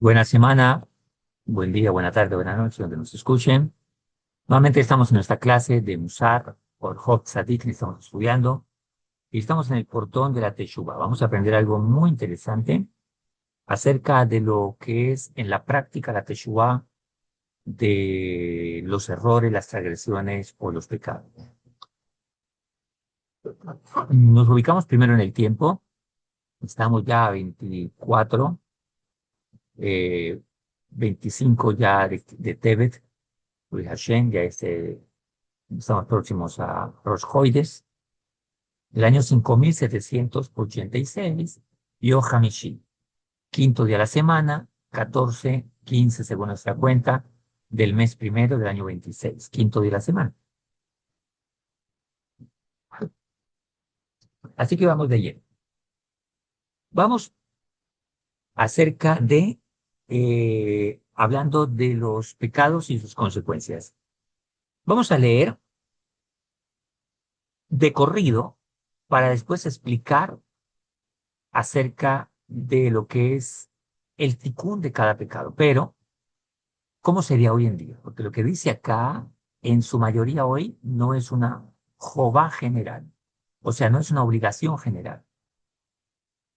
Buena semana, buen día, buena tarde, buena noche, donde nos escuchen. Nuevamente estamos en nuestra clase de Musar por Job Tzadik, que estamos estudiando, y estamos en el portón de la Teshuvah. Vamos a aprender algo muy interesante acerca de lo que es en la práctica la Teshuvah, de los errores, las transgresiones o los pecados. Nos ubicamos primero en el tiempo. Estamos ya a 24, eh, 25 ya de Tevet, Uri Hashem, ya estamos próximos a Rosh Hoides, el año 5786, Yom Hamishi, quinto día de la semana, 14, 15 según nuestra cuenta, del mes primero del año 26, quinto día de la semana. Así que vamos de lleno. Vamos acerca de, hablando de los pecados y sus consecuencias. Vamos a leer de corrido para después explicar acerca de lo que es el ticún de cada pecado. Pero, ¿cómo sería hoy en día? Porque lo que dice acá, en su mayoría hoy, no es una jová general. O sea, no es una obligación general.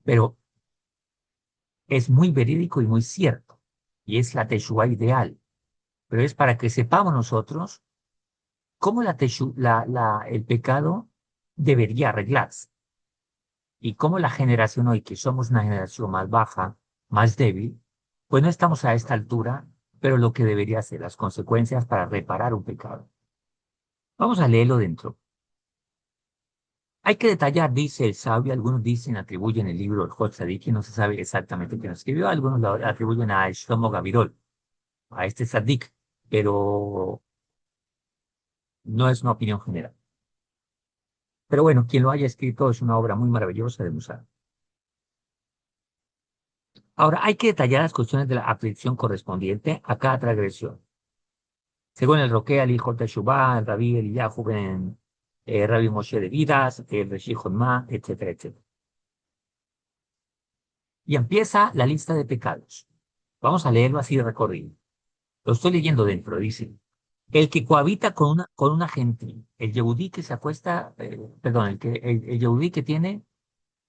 Pero es muy verídico y muy cierto. Y es la teshuvá ideal. Pero es para que sepamos nosotros cómo el pecado debería arreglarse. Y cómo la generación hoy, que somos una generación más baja, más débil, pues no estamos a esta altura, pero lo que debería ser las consecuencias para reparar un pecado. Vamos a leerlo dentro. Hay que detallar, dice el sabio, algunos dicen, atribuyen el libro del Hot Tzadik, no se sabe exactamente quién lo escribió, algunos lo atribuyen a Shlomo Gabirol, a este Tzadik, pero no es una opinión general. Pero bueno, quien lo haya escrito es una obra muy maravillosa de Musar. Ahora, hay que detallar las cuestiones de la aflicción correspondiente a cada transgresión. Según el Roquea, el hijo de Shubá, el Rabí Eliyahu ben Rabbi Moshe de Vidas, el Reshi Jonma, etcétera, etcétera. Y empieza la lista de pecados. Vamos a leerlo así de recorrido. Lo estoy leyendo dentro, dice. El que cohabita con una gentil, el yehudí que se acuesta, perdón, el yehudí que tiene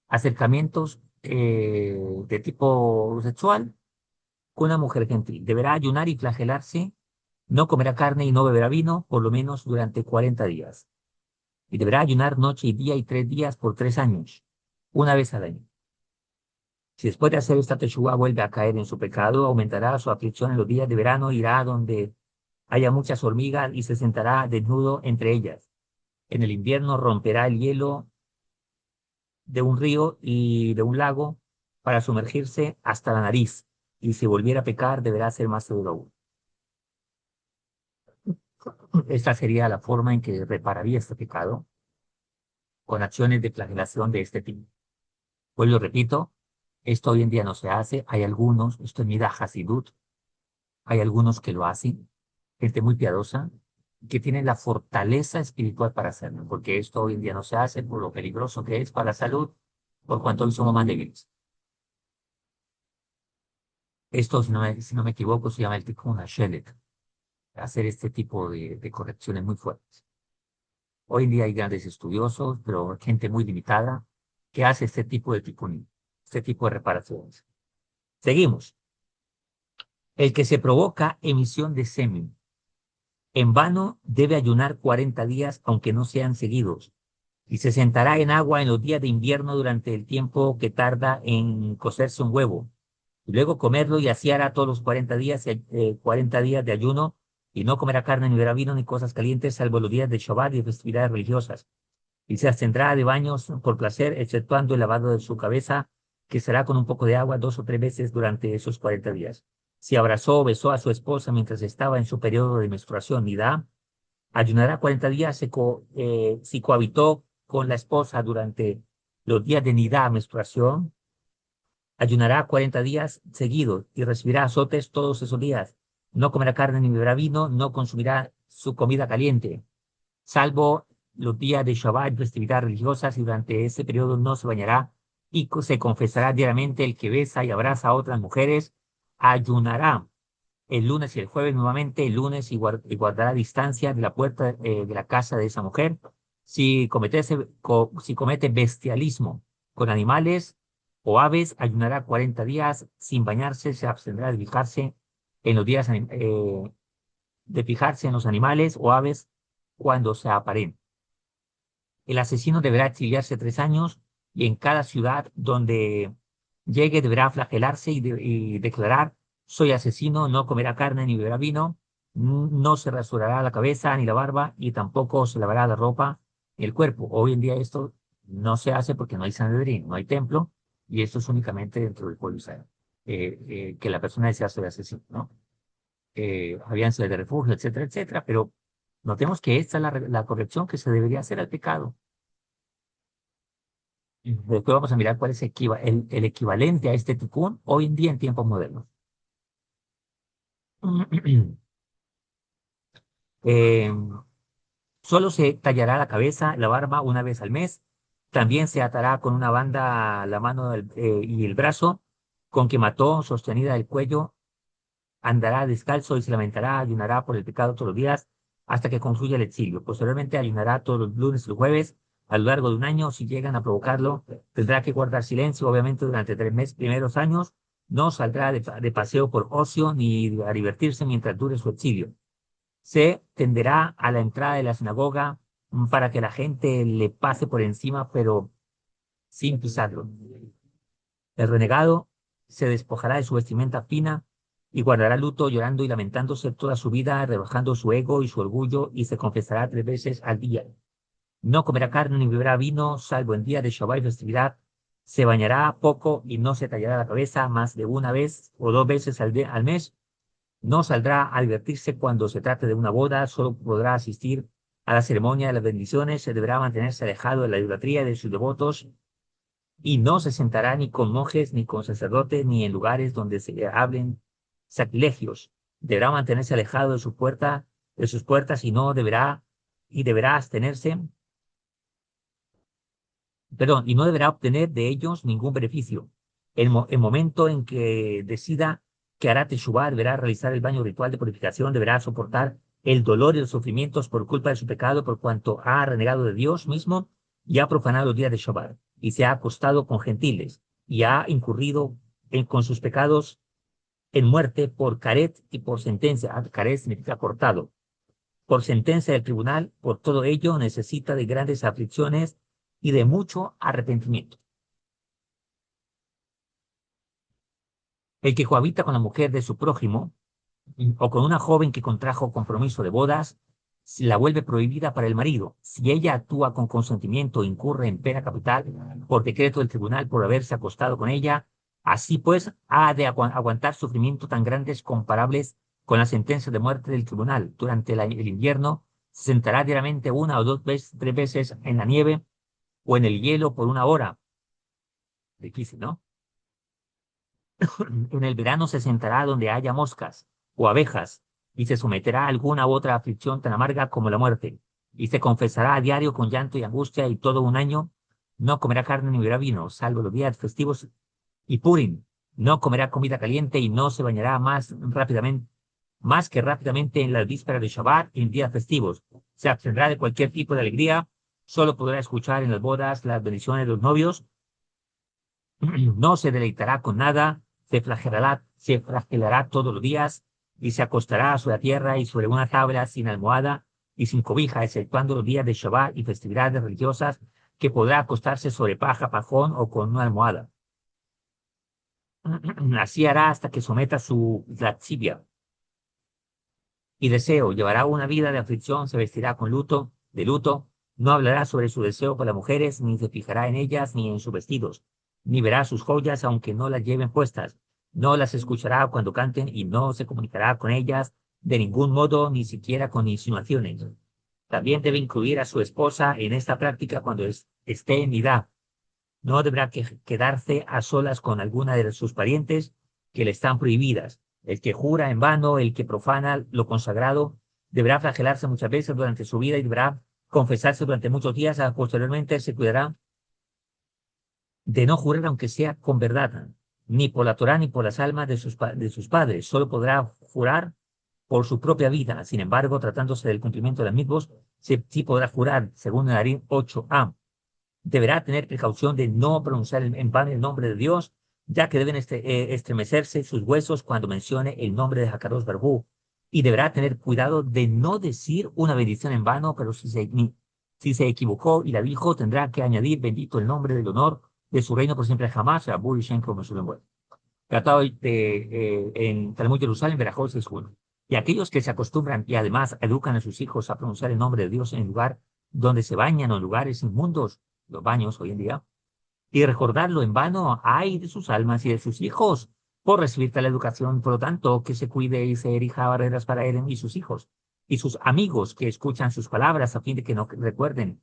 acercamientos de tipo sexual con una mujer gentil, deberá ayunar y flagelarse, no comerá carne y no beberá vino, por lo menos durante 40 días. Y deberá ayunar noche y día y 3 días por 3 años, una vez al año. Si después de hacer esta teshuva vuelve a caer en su pecado, aumentará su aflicción en los días de verano, irá donde haya muchas hormigas y se sentará desnudo entre ellas. En el invierno romperá el hielo de un río y de un lago para sumergirse hasta la nariz. Y si volviera a pecar, deberá ser más seguro aún. Esta sería la forma en que repararía este pecado con acciones de flagelación de este tipo. Pues lo repito, esto hoy en día no se hace. Hay algunos, esto en Midah Hasidut, hay algunos que lo hacen, gente muy piadosa, que tienen la fortaleza espiritual para hacerlo, porque esto hoy en día no se hace por lo peligroso que es para la salud, por cuanto hoy somos más débiles. Esto, si no me equivoco, se llama el Tikkun HaShelet, hacer este tipo de correcciones muy fuertes. Hoy en día hay grandes estudiosos, pero gente muy limitada, que hace este tipo de tikkunim, este tipo de reparaciones. Seguimos. El que se provoca emisión de semen en vano debe ayunar 40 días, aunque no sean seguidos, y se sentará en agua en los días de invierno durante el tiempo que tarda en cocerse un huevo, y luego comerlo y así hará todos los 40 días, 40 días de ayuno, y no comerá carne, ni beberá vino, ni cosas calientes, salvo los días de Shabbat y festividades religiosas. Y se abstendrá de baños por placer, exceptuando el lavado de su cabeza, que será con un poco de agua 2 o 3 veces durante esos 40 días. Si abrazó o besó a su esposa mientras estaba en su periodo de menstruación, nidá, ayunará 40 días. Si cohabitó con la esposa durante los días de nidá, menstruación, ayunará 40 días seguidos y recibirá azotes todos esos días. No comerá carne ni beberá vino, no consumirá su comida caliente, salvo los días de Shabbat y festividades religiosas, y durante ese periodo no se bañará y se confesará diariamente el que besa y abraza a otras mujeres, ayunará el lunes y el jueves nuevamente, el lunes y guardará distancia de la puerta de la casa de esa mujer. Si comete bestialismo con animales o aves, ayunará 40 días sin bañarse, se abstendrá en los días de fijarse en los animales o aves cuando se aparen. El asesino deberá exiliarse 3 años y en cada ciudad donde llegue deberá flagelarse y declarar: soy asesino, no comerá carne ni beberá vino, no se rasurará la cabeza ni la barba y tampoco se lavará la ropa ni el cuerpo. Hoy en día esto no se hace porque no hay Sanedrín, no hay templo, y esto es únicamente dentro del pueblo de Israel. Que la persona desea ser asesino, ¿no? Habían de refugio, etcétera, etcétera, pero notemos que esta es la corrección que se debería hacer al pecado. Después vamos a mirar cuál es el equivalente a este tikkun hoy en día en tiempos modernos. Eh, Solo se tallará la cabeza, la barba una vez al mes. También se atará con una banda la mano y el brazo con que mató, sostenida del cuello. Andará descalzo y se lamentará, ayunará por el pecado todos los días hasta que concluya el exilio. Posteriormente ayunará todos los lunes y los jueves a lo largo de un año. Si llegan a provocarlo, tendrá que guardar silencio, obviamente, durante 3 primeros años. No saldrá de paseo por ocio ni a divertirse mientras dure su exilio. Se tenderá a la entrada de la sinagoga para que la gente le pase por encima, pero sin pisarlo. El renegado se despojará de su vestimenta fina y guardará luto, llorando y lamentándose toda su vida, rebajando su ego y su orgullo, y se confesará 3 veces al día. No comerá carne ni beberá vino, salvo en día de Shabbat y festividad. Se bañará poco y no se tallará la cabeza más de una vez o 2 veces al mes. No saldrá a divertirse cuando se trate de una boda, solo podrá asistir a la ceremonia de las bendiciones. Se deberá mantenerse alejado de la idolatría y de sus devotos, y no se sentará ni con monjes, ni con sacerdotes, ni en lugares donde se hablen sacrilegios. Deberá mantenerse alejado de sus puertas, y deberá abstenerse, perdón, y no deberá obtener de ellos ningún beneficio. El momento en que decida que hará teshuvá, deberá realizar el baño ritual de purificación, deberá soportar el dolor y los sufrimientos por culpa de su pecado, por cuanto ha renegado de Dios mismo y ha profanado los días de Shabbat, y se ha acostado con gentiles, y ha incurrido con sus pecados en muerte por caret y por sentencia. Caret significa cortado. Por sentencia del tribunal, por todo ello necesita de grandes aflicciones y de mucho arrepentimiento. El que cohabita con la mujer de su prójimo o con una joven que contrajo compromiso de bodas, la vuelve prohibida para el marido. Si ella actúa con consentimiento, incurre en pena capital por decreto del tribunal por haberse acostado con ella. Así pues, ha de aguantar sufrimientos tan grandes comparables con la sentencia de muerte del tribunal. Durante el invierno, se sentará diariamente 1 o 2 veces, 3 veces en la nieve o en el hielo por una hora. Difícil, ¿no? En el verano se sentará donde haya moscas o abejas y se someterá a alguna otra aflicción tan amarga como la muerte, y se confesará a diario con llanto y angustia, y todo un año no comerá carne ni beberá vino, salvo los días festivos y Purim. No comerá comida caliente y no se bañará más que rápidamente en las vísperas de Shabbat y en días festivos. Se abstendrá de cualquier tipo de alegría, solo podrá escuchar en las bodas las bendiciones de los novios. No se deleitará con nada, se flagelará todos los días y se acostará sobre la tierra y sobre una tabla sin almohada y sin cobija, exceptuando los días de Shabbat y festividades religiosas, que podrá acostarse sobre paja, pajón o con una almohada. Así hará hasta que someta su lascivia y deseo. Llevará una vida de aflicción, se vestirá de luto, no hablará sobre su deseo por las mujeres, ni se fijará en ellas, ni en sus vestidos, ni verá sus joyas, aunque no las lleven puestas. No las escuchará cuando canten y no se comunicará con ellas de ningún modo, ni siquiera con insinuaciones. También debe incluir a su esposa en esta práctica cuando esté en edad. No deberá quedarse a solas con alguna de sus parientes que le están prohibidas. El que jura en vano, el que profana lo consagrado, deberá flagelarse muchas veces durante su vida y deberá confesarse durante muchos días. Posteriormente se cuidará de no jurar, aunque sea con verdad. ni por la Torá ni por las almas de sus padres. Solo podrá jurar por su propia vida. Sin embargo, tratándose del cumplimiento de las mitzvot, sí podrá jurar, según Nedarim 8a. Deberá tener precaución de no pronunciar en vano el nombre de Dios, ya que deben estremecerse sus huesos cuando mencione el nombre de Hakadosh Baruj Hu. Y deberá tener cuidado de no decir una bendición en vano, pero si se equivocó y la dijo, tendrá que añadir bendito el nombre del honor de su reino por siempre jamás, Rabu y Shem como tratado en Talmud Jerusalén, Berajot 6.1. Y aquellos que se acostumbran y además educan a sus hijos a pronunciar el nombre de Dios en el lugar donde se bañan o en lugares inmundos, los baños hoy en día, y recordarlo en vano, ay de sus almas y de sus hijos, por recibir tal educación, por lo tanto, que se cuide y se erija barreras para él y sus hijos, y sus amigos que escuchan sus palabras a fin de que no recuerden,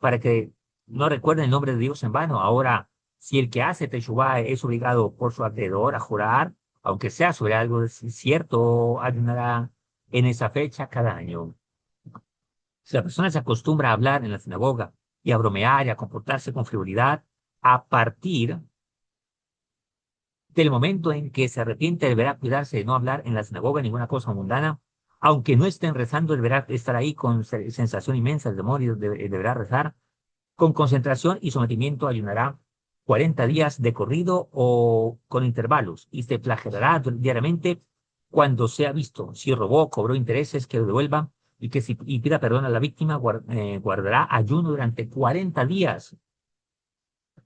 para que no recuerden el nombre de Dios en vano. Ahora, si el que hace Teshuvah es obligado por su acreedor a jurar, aunque sea sobre algo cierto, ayunará en esa fecha cada año. Si la persona se acostumbra a hablar en la sinagoga y a bromear y a comportarse con frivolidad, a partir del momento en que se arrepiente, deberá cuidarse de no hablar en la sinagoga ninguna cosa mundana. Aunque no estén rezando, deberá estar ahí con sensación inmensa de temor y deberá rezar con concentración y sometimiento. Ayunará 40 días de corrido o con intervalos y se flagelará diariamente cuando sea visto. Si robó, cobró intereses, que lo devuelva y pida perdón a la víctima, guardará ayuno durante 40 días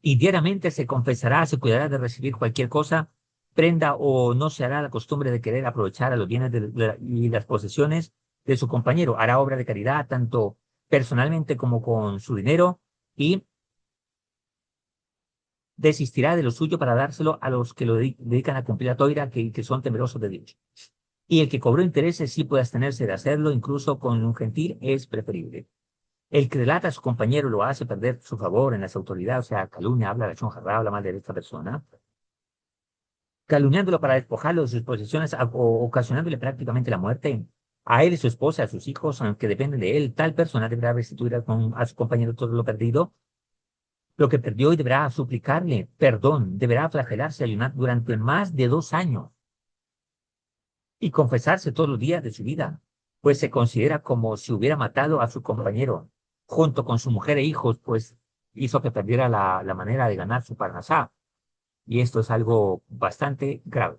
y diariamente se confesará, se cuidará de recibir cualquier cosa, prenda o no se hará la costumbre de querer aprovechar a los bienes y las posesiones de su compañero. Hará obra de caridad tanto personalmente como con su dinero y desistirá de lo suyo para dárselo a los que lo dedican a cumplir la toira, que son temerosos de Dios. Y el que cobró intereses sí puede abstenerse de hacerlo, incluso con un gentil es preferible. El que delata a su compañero lo hace perder su favor en las autoridades, o sea, calumnia, habla la chonjarra, habla mal de esta persona, calumniándolo para despojarlo de sus posesiones o ocasionándole prácticamente la muerte. A él y su esposa, a sus hijos, aunque dependen de él, tal persona deberá restituir a su compañero todo lo perdido, lo que perdió, y deberá suplicarle perdón, deberá flagelarse y ayunar durante más de 2 años y confesarse todos los días de su vida, pues se considera como si hubiera matado a su compañero junto con su mujer e hijos, pues hizo que perdiera la manera de ganar su parnasá. Y esto es algo bastante grave.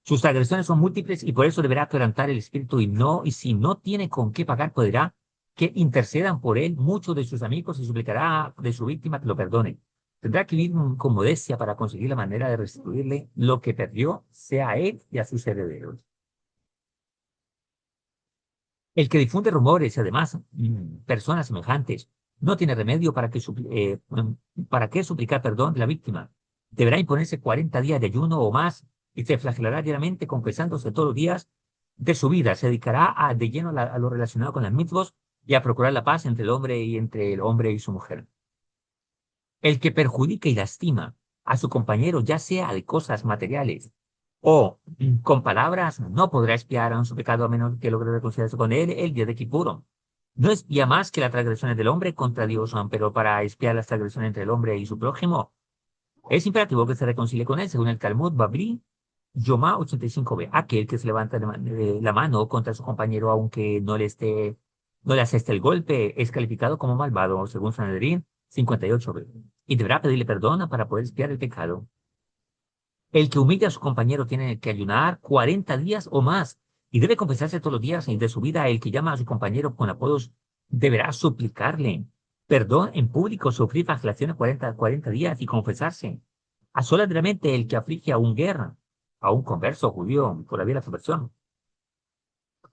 Sus agresiones son múltiples y por eso deberá quebrantar el espíritu y si no tiene con qué pagar, podrá que intercedan por él muchos de sus amigos y suplicará de su víctima que lo perdone. Tendrá que vivir con modestia para conseguir la manera de restituirle lo que perdió, sea a él y a sus herederos. El que difunde rumores y además personas semejantes no tiene remedio para que suplicar perdón de la víctima. Deberá imponerse 40 días de ayuno o más y se flagelará diariamente confesándose todos los días de su vida. Se dedicará de lleno a lo relacionado con las mitzvot y a procurar la paz entre el hombre y su mujer. El que perjudica y lastima a su compañero, ya sea de cosas materiales o con palabras, no podrá expiar aún su pecado a menos que logre reconciliarse con él el día de Kipuro. No espía más que las transgresiones del hombre contra Dios, pero para expiar las transgresiones entre el hombre y su prójimo, es imperativo que se reconcilie con él, según el Talmud Babli, Yomá 85b. Aquel que se levanta la mano contra su compañero, aunque no le aseste el golpe, es calificado como malvado, según Sanedrín 58b. Y deberá pedirle perdón para poder expiar el pecado. El que humilla a su compañero tiene que ayunar 40 días o más y debe confesarse todos los días de su vida. El que llama a su compañero con apodos deberá suplicarle perdón en público, sufrir flagelaciones 40 días y confesarse. A solas de la mente, el que aflige a un guerra, a un converso judío por la vía de la conversión,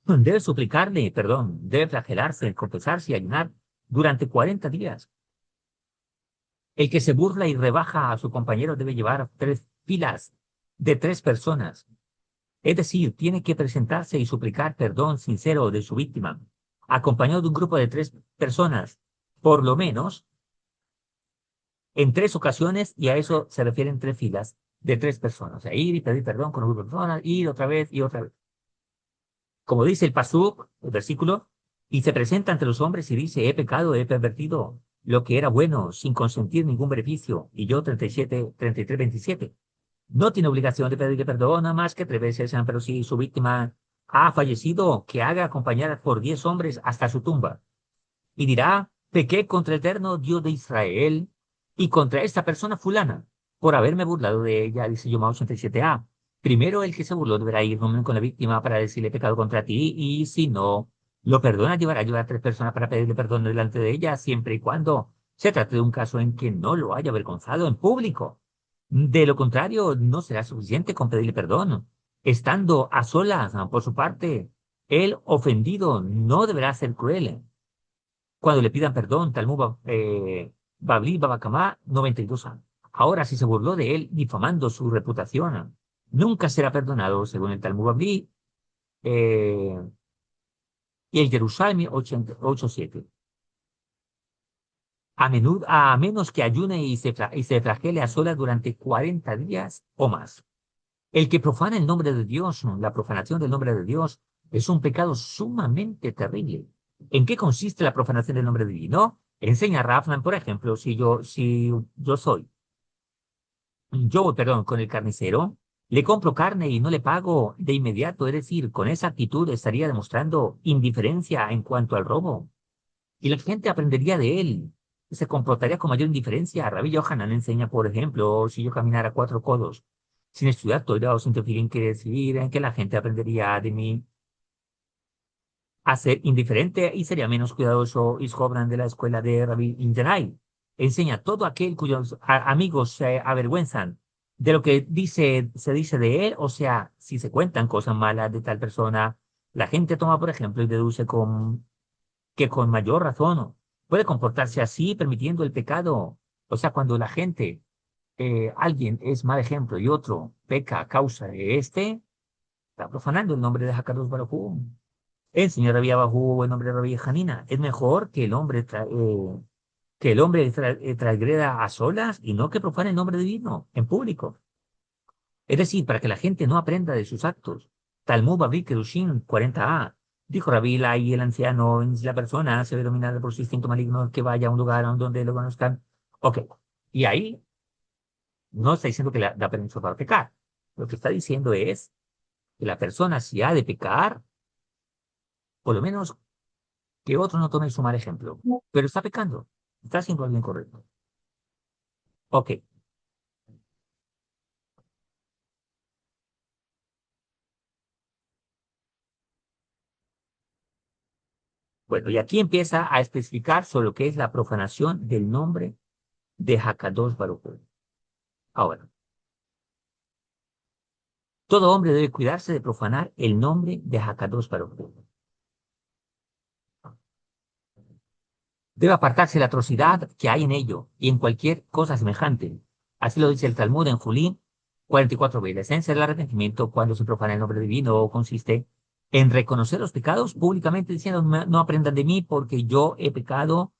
debe suplicarle perdón, debe flagelarse, confesarse y ayunar durante 40 días. El que se burla y rebaja a su compañero debe llevar 3 filas de 3 personas. Es decir, tiene que presentarse y suplicar perdón sincero de su víctima, acompañado de un grupo de 3 personas, por lo menos, en 3 ocasiones, y a eso se refieren 3 filas de 3 personas. O sea, ir y pedir perdón con un grupo de personas, ir otra vez y otra vez. Como dice el pasuk, el versículo, y se presenta ante los hombres y dice, he pecado, he pervertido lo que era bueno, sin consentir ningún beneficio. Y yo 33, 27. no tiene obligación de pedirle perdón nada más que 3 veces, pero si su víctima ha fallecido, que haga acompañar por 10 hombres hasta su tumba. Y dirá, pequé contra el eterno Dios de Israel y contra esta persona fulana, por haberme burlado de ella, dice Yoma 87a. Primero el que se burló deberá ir con la víctima para decirle pecado contra ti, y si no lo perdona, llevará a llevar a 3 personas para pedirle perdón delante de ella, siempre y cuando se trate de un caso en que no lo haya avergonzado en público. De lo contrario, no será suficiente con pedirle perdón. Estando a solas, por su parte, el ofendido no deberá ser cruel cuando le pidan perdón. Talmud Babli Babacamá 92a. Ahora, si se burló de él difamando su reputación, nunca será perdonado, según el Talmud Babli y el Jerusalén 8.7. A menos que ayune y se flagele a solas durante 40 días o más. El que profana el nombre de Dios, la profanación del nombre de Dios, es un pecado sumamente terrible. ¿En qué consiste la profanación del nombre divino? Enseña Rafman, por ejemplo, yo, perdón, con el carnicero, le compro carne y no le pago de inmediato, es decir, con esa actitud estaría demostrando indiferencia en cuanto al robo. Y la gente aprendería de él, se comportaría con mayor indiferencia. Rabbi Yohanan enseña, por ejemplo, si yo caminara 4 codos, sin estudiar Torah o sin tefilim, quiere decir en que la gente aprendería de mí a ser indiferente y sería menos cuidadoso. Y Hobran de la escuela de Rabbi Injanay enseña todo aquel cuyos amigos se avergüenzan de lo que se dice de él, o sea, si se cuentan cosas malas de tal persona, la gente toma, por ejemplo, y deduce que con mayor razón puede comportarse así, permitiendo el pecado. O sea, cuando la gente, alguien es mal ejemplo y otro peca a causa de este, está profanando el nombre de Hakadosh Baruj Hu. El señor Rabbi Abajú, el nombre de Rabbi Hanina, es mejor que el hombre transgreda a solas y no que profane el nombre divino en público. Es decir, para que la gente no aprenda de sus actos. Talmud Babli Kedushin 40a. Dijo Rabbi y el anciano, si la persona se ve dominada por su instinto maligno, que vaya a un lugar donde lo conozcan. Ok. Y ahí no está diciendo que le da permiso para pecar. Lo que está diciendo es que la persona, si ha de pecar, por lo menos que otro no tome su mal ejemplo. Pero está pecando. Está haciendo algo incorrecto. Ok. Bueno, y aquí empieza a especificar sobre lo que es la profanación del nombre de Hakadosh Baruj Hu. Ahora, todo hombre debe cuidarse de profanar el nombre de Hakadosh Baruj Hu. Debe apartarse de la atrocidad que hay en ello y en cualquier cosa semejante. Así lo dice el Talmud en Julín 44b. La esencia del arrepentimiento cuando se profana el nombre divino consiste en reconocer los pecados públicamente diciendo no, no aprendan de mí porque yo he pecado,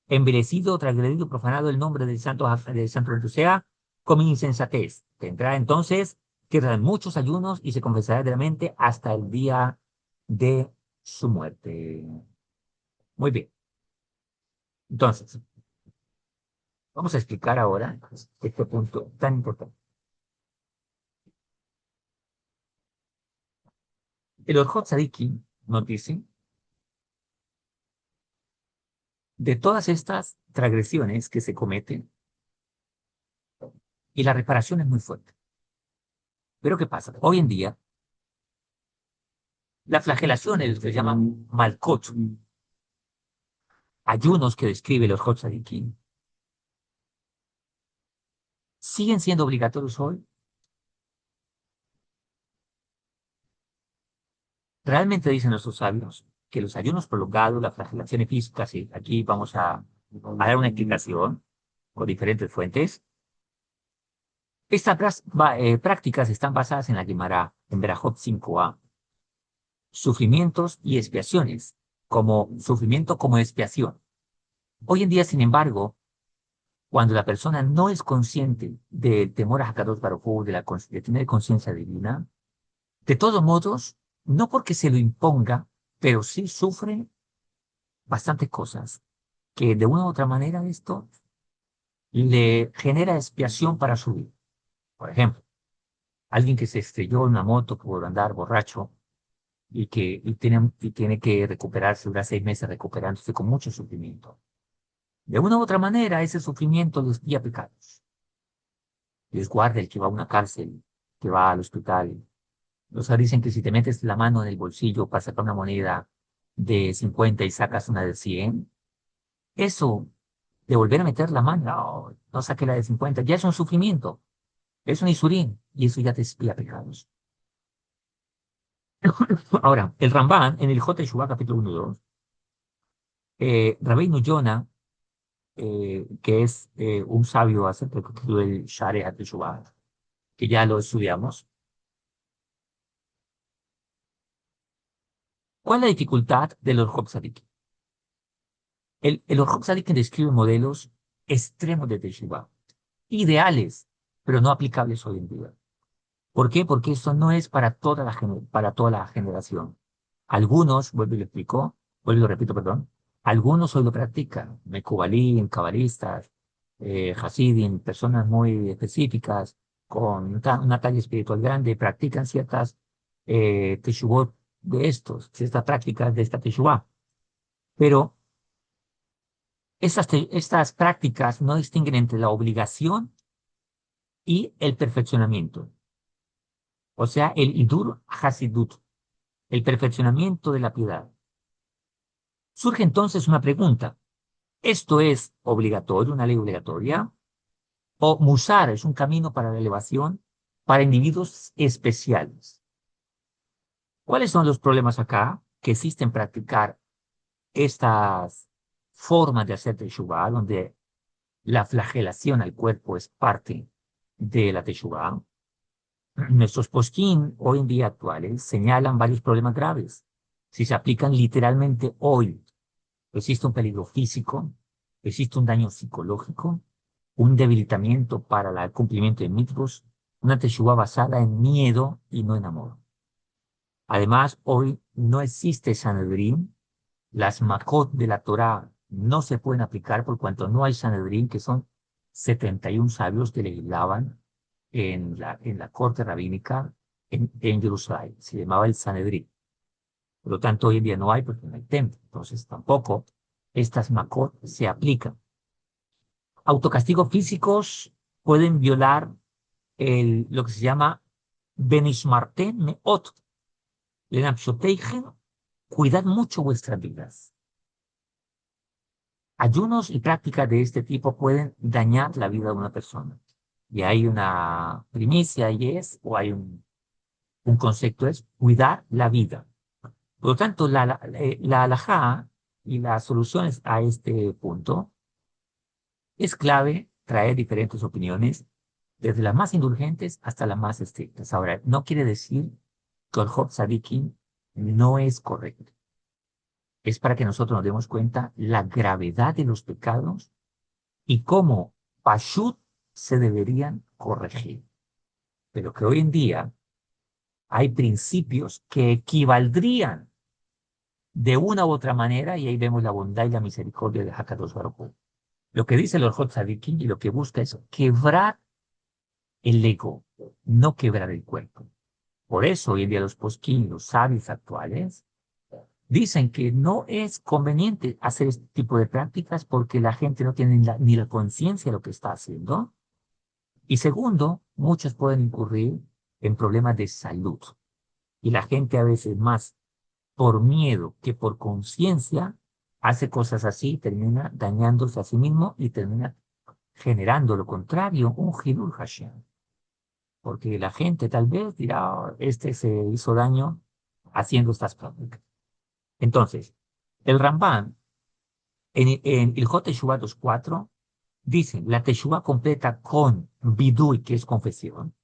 envilecido, transgredido, profanado el nombre del santo bendito sea con mi insensatez. Tendrá entonces que dar muchos ayunos y se confesará de la mente hasta el día de su muerte. Muy bien. Entonces, vamos a explicar ahora este punto tan importante. El Orjot Tzadiki nos dice, de todas estas transgresiones que se cometen, y la reparación es muy fuerte. Pero ¿qué pasa? Hoy en día, la flagelación, el que se llaman malkot, ayunos que describe el Orjot Tzadiki, siguen siendo obligatorios hoy. Realmente dicen nuestros sabios que los ayunos prolongados, las flagelaciones físicas, y aquí vamos a dar una explicación con diferentes fuentes. Estas prácticas están basadas en la Gemara, en Berajot 5a. Sufrimientos y expiaciones, como sufrimiento como expiación. Hoy en día, sin embargo, cuando la persona no es consciente del temor a Hakadosh Baruj Hu, de tener conciencia divina, de todos modos, no porque se lo imponga, pero sí sufre bastantes cosas, que de una u otra manera esto le genera expiación para su vida. Por ejemplo, Alguien que se estrelló en una moto por andar borracho y tiene que recuperarse, dura 6 meses recuperándose con mucho sufrimiento. De una u otra manera, ese sufrimiento les guía pecados. Les guarda el que va a una cárcel, que va al hospital. O sea, dicen que si te metes la mano en el bolsillo para sacar una moneda de 50 y sacas una de 100, eso de volver a meter la mano, no, no saque la de 50, ya es un sufrimiento, es un isurín, y eso ya te expía pecados. Ahora, el Ramban, en el J. Shuvah, capítulo 1 y 2, Rabbeinu Yonah, que es un sabio acerca del Share Teshuvah, que ya lo estudiamos. ¿Cuál es la dificultad de los Orhot Tzaddik? El Orhot Tzaddik describe modelos extremos de Teshuvah, ideales, pero no aplicables hoy en día. ¿Por qué? Porque eso no es para para toda la generación. Algunos, vuelvo y lo explico, vuelvo y lo repito, perdón, algunos hoy lo practican, Mekubalim, cabalistas, Hasidim, personas muy específicas, con una talla espiritual grande, practican ciertas teshuvot de ciertas prácticas de esta teshuvah. Pero estas prácticas no distinguen entre la obligación y el perfeccionamiento. O sea, el Idur Hasidut, el perfeccionamiento de la piedad. Surge entonces una pregunta. ¿Esto es obligatorio, una ley obligatoria? ¿O Musar es un camino para la elevación para individuos especiales? ¿Cuáles son los problemas acá que existen en practicar estas formas de hacer teshuvah, donde la flagelación al cuerpo es parte de la teshuvah? Nuestros posquín hoy en día actuales señalan varios problemas graves. Si se aplican literalmente hoy, existe un peligro físico, existe un daño psicológico, un debilitamiento para el cumplimiento de mitzvos, una teshuvah basada en miedo y no en amor. Además, hoy no existe Sanedrín, las makot de la Torá no se pueden aplicar por cuanto no hay Sanedrín, que son 71 sabios que legislaban en la corte rabínica en Jerusalén. Se llamaba el Sanedrín. Por lo tanto, hoy en día no hay porque no hay templo. Entonces, tampoco estas makot se aplican. Autocastigos físicos pueden violar lo que se llama Benishmarten Meot, Lenapshoteichen, cuidad mucho vuestras vidas. Ayunos y prácticas de este tipo pueden dañar la vida de una persona. Y hay una primicia o hay un concepto, es cuidar la vida. Por lo tanto, la halajá y las soluciones a este punto es clave traer diferentes opiniones, desde las más indulgentes hasta las más estrictas. Ahora, no quiere decir que el Job Sadikin no es correcto. Es para que nosotros nos demos cuenta la gravedad de los pecados y cómo Pashut se deberían corregir. Pero que hoy en día hay principios que equivaldrían de una u otra manera, y ahí vemos la bondad y la misericordia de Hakadosh Baruj Hu. Lo que dice el Orjot Tzadikim y lo que busca es quebrar el ego, no quebrar el cuerpo. Por eso hoy en día los posquín, los sabios actuales, dicen que no es conveniente hacer este tipo de prácticas porque la gente no tiene ni la conciencia de lo que está haciendo. Y segundo, muchos pueden incurrir en problemas de salud. Y la gente a veces más por miedo que por conciencia hace cosas así, termina dañándose a sí mismo y termina generando lo contrario, un Hilul Hashem. Porque la gente tal vez dirá, "Oh, este se hizo daño haciendo estas prácticas". Entonces, el Ramban en el J. Teshuvah 2.4 dice, la Teshuvah completa con Bidui, que es confesión,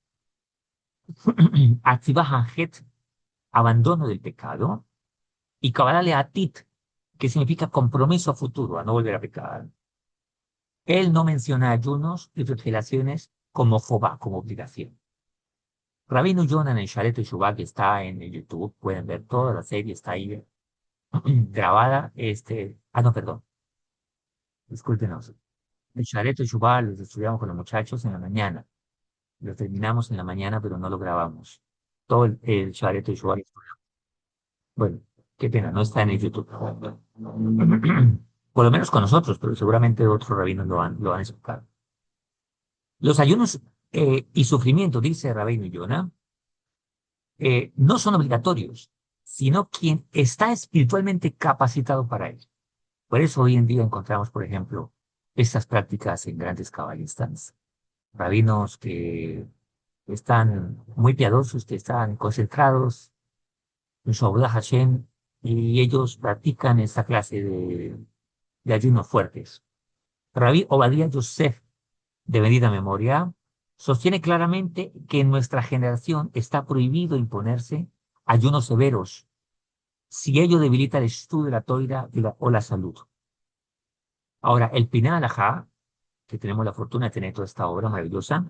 Atzivah Hanjet, abandono del pecado, y Kabbalah Leatit, que significa compromiso a futuro, a no volver a pecar. Él no menciona ayunos y refrigeraciones como jobá, como obligación. Rabino Yonah en el Sharet Teshuvah, que está en el YouTube, pueden ver toda la serie, está ahí grabada. No, perdón, discúlpenos. El Sharet Teshuvah los estudiamos con los muchachos en la mañana. Lo terminamos en la mañana, pero no lo grabamos. Todo el Sharet y Shuar. Bueno, qué pena, no está en el YouTube. Por lo menos con nosotros, pero seguramente otros rabinos lo han explicado. Los ayunos y sufrimiento, dice Rabbeinu Yonah, no son obligatorios, sino quien está espiritualmente capacitado para ello. Por eso hoy en día encontramos, por ejemplo, estas prácticas en grandes cabalistas, rabinos que están muy piadosos, que están concentrados en su Avodah Hashem, y ellos practican esta clase de ayunos fuertes. Rabí Obadiah Yosef, de bendita memoria, sostiene claramente que en nuestra generación está prohibido imponerse ayunos severos si ello debilita el estudio de la toira o la salud. Ahora, el Piná Alajá, que tenemos la fortuna de tener toda esta obra maravillosa,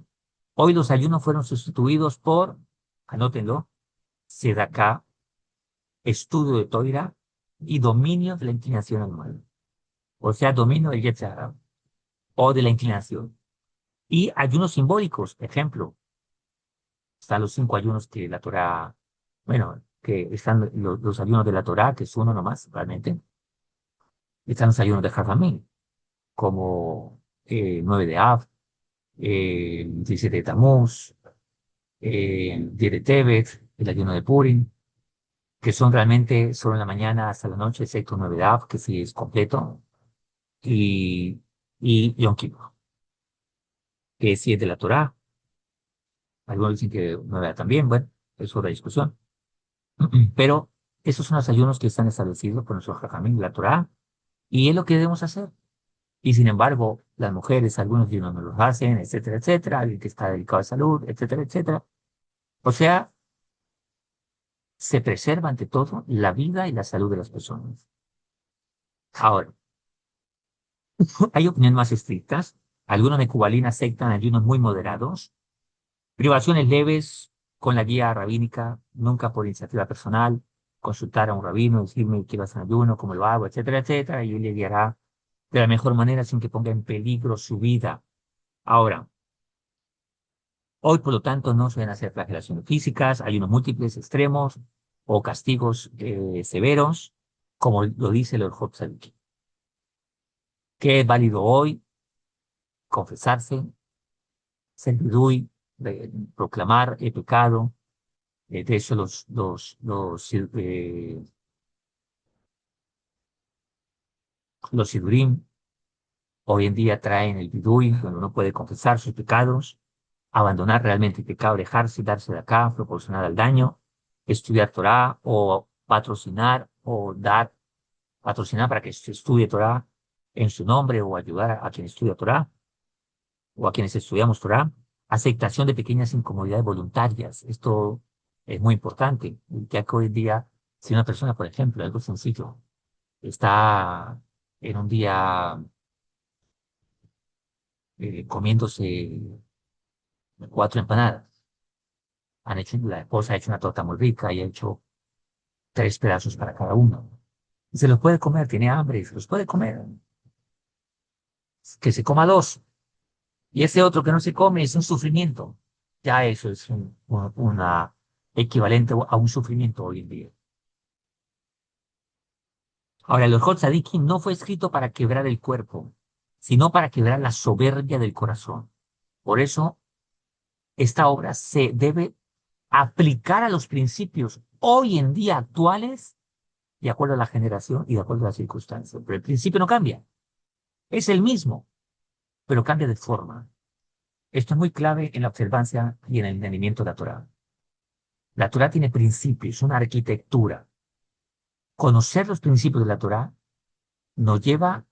hoy los ayunos fueron sustituidos por, anótenlo, Sedaká, estudio de toira y dominio de la inclinación animal. O sea, dominio del Yetzer Hara o de la inclinación. Y ayunos simbólicos, ejemplo, están los 5 ayunos que la Torá, bueno, que están los ayunos de la Torá, que es uno nomás, realmente. Están los ayunos de Jajamín, como 9 de Av, 17 de Tamuz, 10 de Tevet, el ayuno de Purim, que son realmente solo en la mañana hasta la noche, excepto 9 de Av, que sí es completo, y Yom Kippur, que sí es de la Torá. Algunos dicen que 9 de Av también, bueno, es otra discusión. Pero esos son los ayunos que están establecidos por nuestro Jajamín, la Torá, y es lo que debemos hacer. Y sin embargo, las mujeres, algunos ayunos no los hacen, etcétera, etcétera, alguien que está dedicado a salud, etcétera, etcétera. O sea, se preserva ante todo la vida y la salud de las personas. Ahora, hay opiniones más estrictas. Algunos de Cubalina aceptan ayunos muy moderados, privaciones leves con la guía rabínica, nunca por iniciativa personal, consultar a un rabino, decirme quiero hacer ayuno, cómo lo hago, etcétera, etcétera, y él le guiará de la mejor manera sin que ponga en peligro su vida. Ahora, hoy, por lo tanto, no se deben hacer flagelaciones físicas, ayunos múltiples, extremos o castigos severos, como lo dice el Orjot Zadik. ¿Qué es válido hoy? Confesarse, ser vidui, proclamar el pecado. De hecho, los sidurim hoy en día traen el vidui, donde uno puede confesar sus pecados, abandonar realmente el pecado, dejarse, darse de acá, proporcionar al daño, estudiar Torah o patrocinar o dar, patrocinar para que se estudie Torah en su nombre o ayudar a quien estudia Torah o a quienes estudiamos Torah. Aceptación de pequeñas incomodidades voluntarias. Esto es muy importante, ya que hoy en día, si una persona, por ejemplo, algo sencillo, está en un día comiéndose 4 empanadas, la esposa ha hecho una torta muy rica y ha hecho 3 pedazos para cada uno. Y se los puede comer, tiene hambre, se los puede comer. Que se coma 2. Y ese otro que no se come es un sufrimiento. Ya eso es una equivalente a un sufrimiento hoy en día. Ahora, el Orjot Zadiki no fue escrito para quebrar el cuerpo, sino para quebrar la soberbia del corazón. Por eso, esta obra se debe aplicar a los principios hoy en día actuales, de acuerdo a la generación y de acuerdo a las circunstancias. Pero el principio no cambia. Es el mismo, pero cambia de forma. Esto es muy clave en la observancia y en el entendimiento de la Torá. La Torá tiene principios, una arquitectura. Conocer los principios de la Torá nos lleva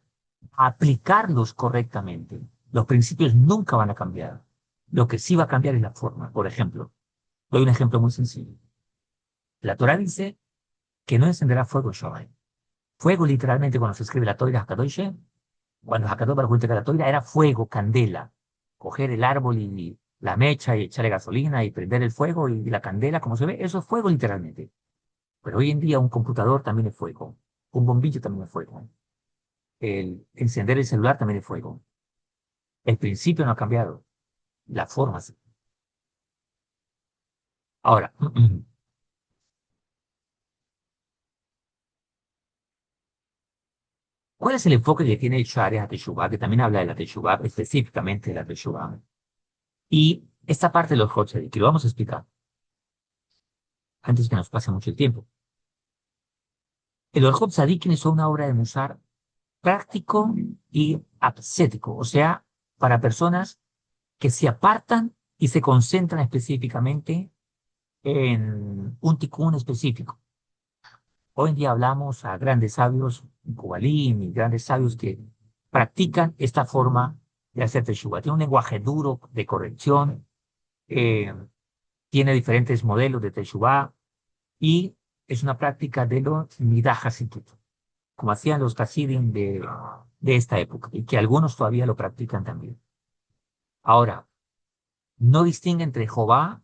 a aplicarlos correctamente. Los principios nunca van a cambiar. Lo que sí va a cambiar es la forma. Por ejemplo, doy un ejemplo muy sencillo. La Torá dice que no encenderá fuego en Shabbat. Fuego, literalmente, cuando se escribe la Torah Hakadosh, cuando Hakadosh Baruj Hu entrega la Torah, era fuego, candela. Coger el árbol y la mecha y echarle gasolina y prender el fuego y la candela, como se ve, eso es fuego, literalmente. Pero hoy en día un computador también es fuego. Un bombillo también es fuego. El encender el celular también es fuego. El principio no ha cambiado. La forma sí. Ahora, ¿cuál es el enfoque que tiene el Sharia Teshuvah? Que también habla de la Teshuvah, específicamente de la Teshuvah. Y esta parte de los Hot que lo vamos a explicar antes que nos pase mucho el tiempo. El Orjot Sadikin es una obra de Musar práctico y ascético, o sea, para personas que se apartan y se concentran específicamente en un tikkun específico. Hoy en día hablamos a grandes sabios, Kubalim y grandes sabios que practican esta forma de hacer teshuva. Tiene un lenguaje duro de corrección, eh, tiene diferentes modelos de teshuva y es una práctica de los Midah Hasidut, como hacían los Hasidim de esta época y que algunos todavía lo practican también. Ahora, no distingue entre Jehová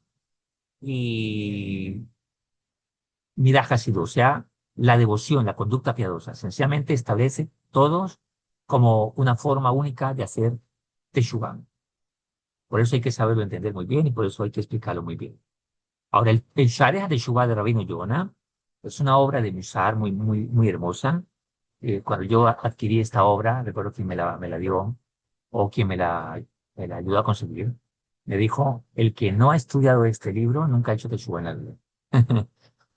y Midah Hasidut, o sea, la devoción, la conducta piadosa. Sencillamente establece todos como una forma única de hacer Teshuvah. Por eso hay que saberlo entender muy bien y por eso hay que explicarlo muy bien. Ahora, el Shariah Teshuvah de Rabino Yonah es una obra de Musar muy hermosa. Cuando yo adquirí esta obra, recuerdo quién me la dio o quien me la ayudó a conseguir. Me dijo, el que no ha estudiado este libro nunca ha hecho Teshuvah en la vida.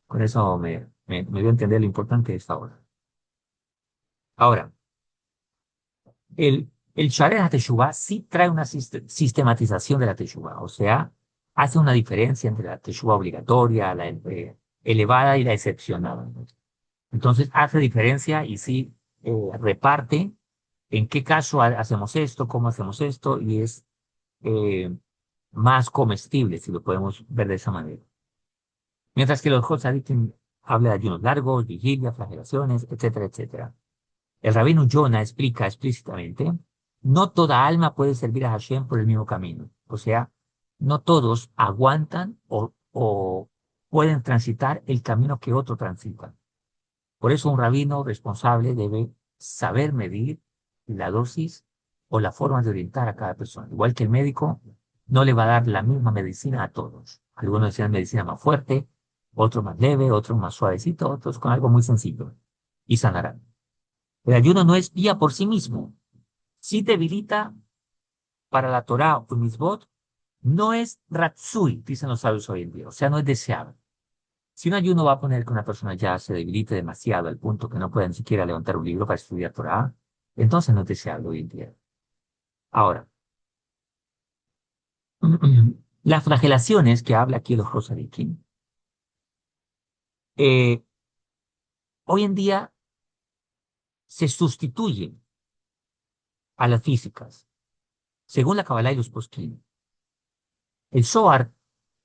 Con eso me dio a entender lo importante de esta obra. Ahora, el Shariah Teshuvah sí trae una sistematización de la Teshuvah, o sea, hace una diferencia entre la Teshuvah obligatoria, la elevada y la excepcional. Entonces, hace diferencia y sí reparte en qué caso hacemos esto, cómo hacemos esto, y es eh, más comestible, si lo podemos ver de esa manera. Mientras que los Hot Sadikim habla de ayunos largos, vigilia, flagelaciones, etcétera, etcétera. El rabino Yonah explica explícitamente, no toda alma puede servir a Hashem por el mismo camino. O sea, no todos aguantan o pueden transitar el camino que otro transita. Por eso un rabino responsable debe saber medir la dosis o la forma de orientar a cada persona. Igual que el médico no le va a dar la misma medicina a todos. Algunos necesitan medicina más fuerte, otros más leve, otros más suavecito, otros con algo muy sencillo. Y sanarán. El ayuno no es vía por sí mismo. Si debilita para la Torah o Mitzvot, no es ratsui, dicen los sabios hoy en día. O sea, no es deseable. Si un ayuno va a poner que una persona ya se debilite demasiado al punto que no pueda ni siquiera levantar un libro para estudiar Torah, entonces no es deseable hoy en día. Ahora, las flagelaciones que habla aquí los Rosarikim, eh, hoy en día se sustituyen a las físicas, según la Kabbalah y los Poskim. El Zohar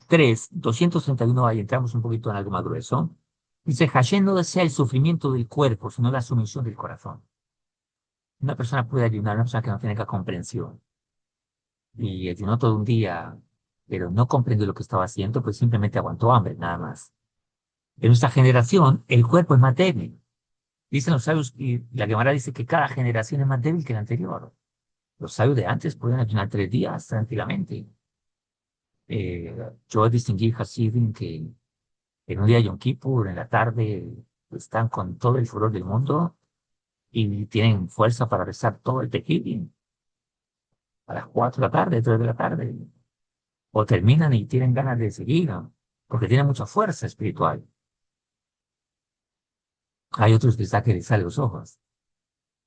3, 231, ahí entramos un poquito en algo más grueso, dice, Hashem no desea el sufrimiento del cuerpo, sino la sumisión del corazón. Una persona puede ayunar, una persona que no tiene la comprensión y ayunó todo un día, pero no comprendió lo que estaba haciendo, pues simplemente aguantó hambre, nada más. En nuestra generación, el cuerpo es más débil. Dicen los sabios, y la Gemara dice que cada generación es más débil que la anterior. Los sabios de antes podían ayunar 3 días tranquilamente. Yo distinguí Hasidim que en un día de Yom Kippur, en la tarde, están con todo el furor del mundo y tienen fuerza para rezar todo el Tehillim a las 4 de la tarde, 3 de la tarde. O terminan y tienen ganas de seguir, ¿no? Porque tienen mucha fuerza espiritual. Hay otros que está que les sale los ojos.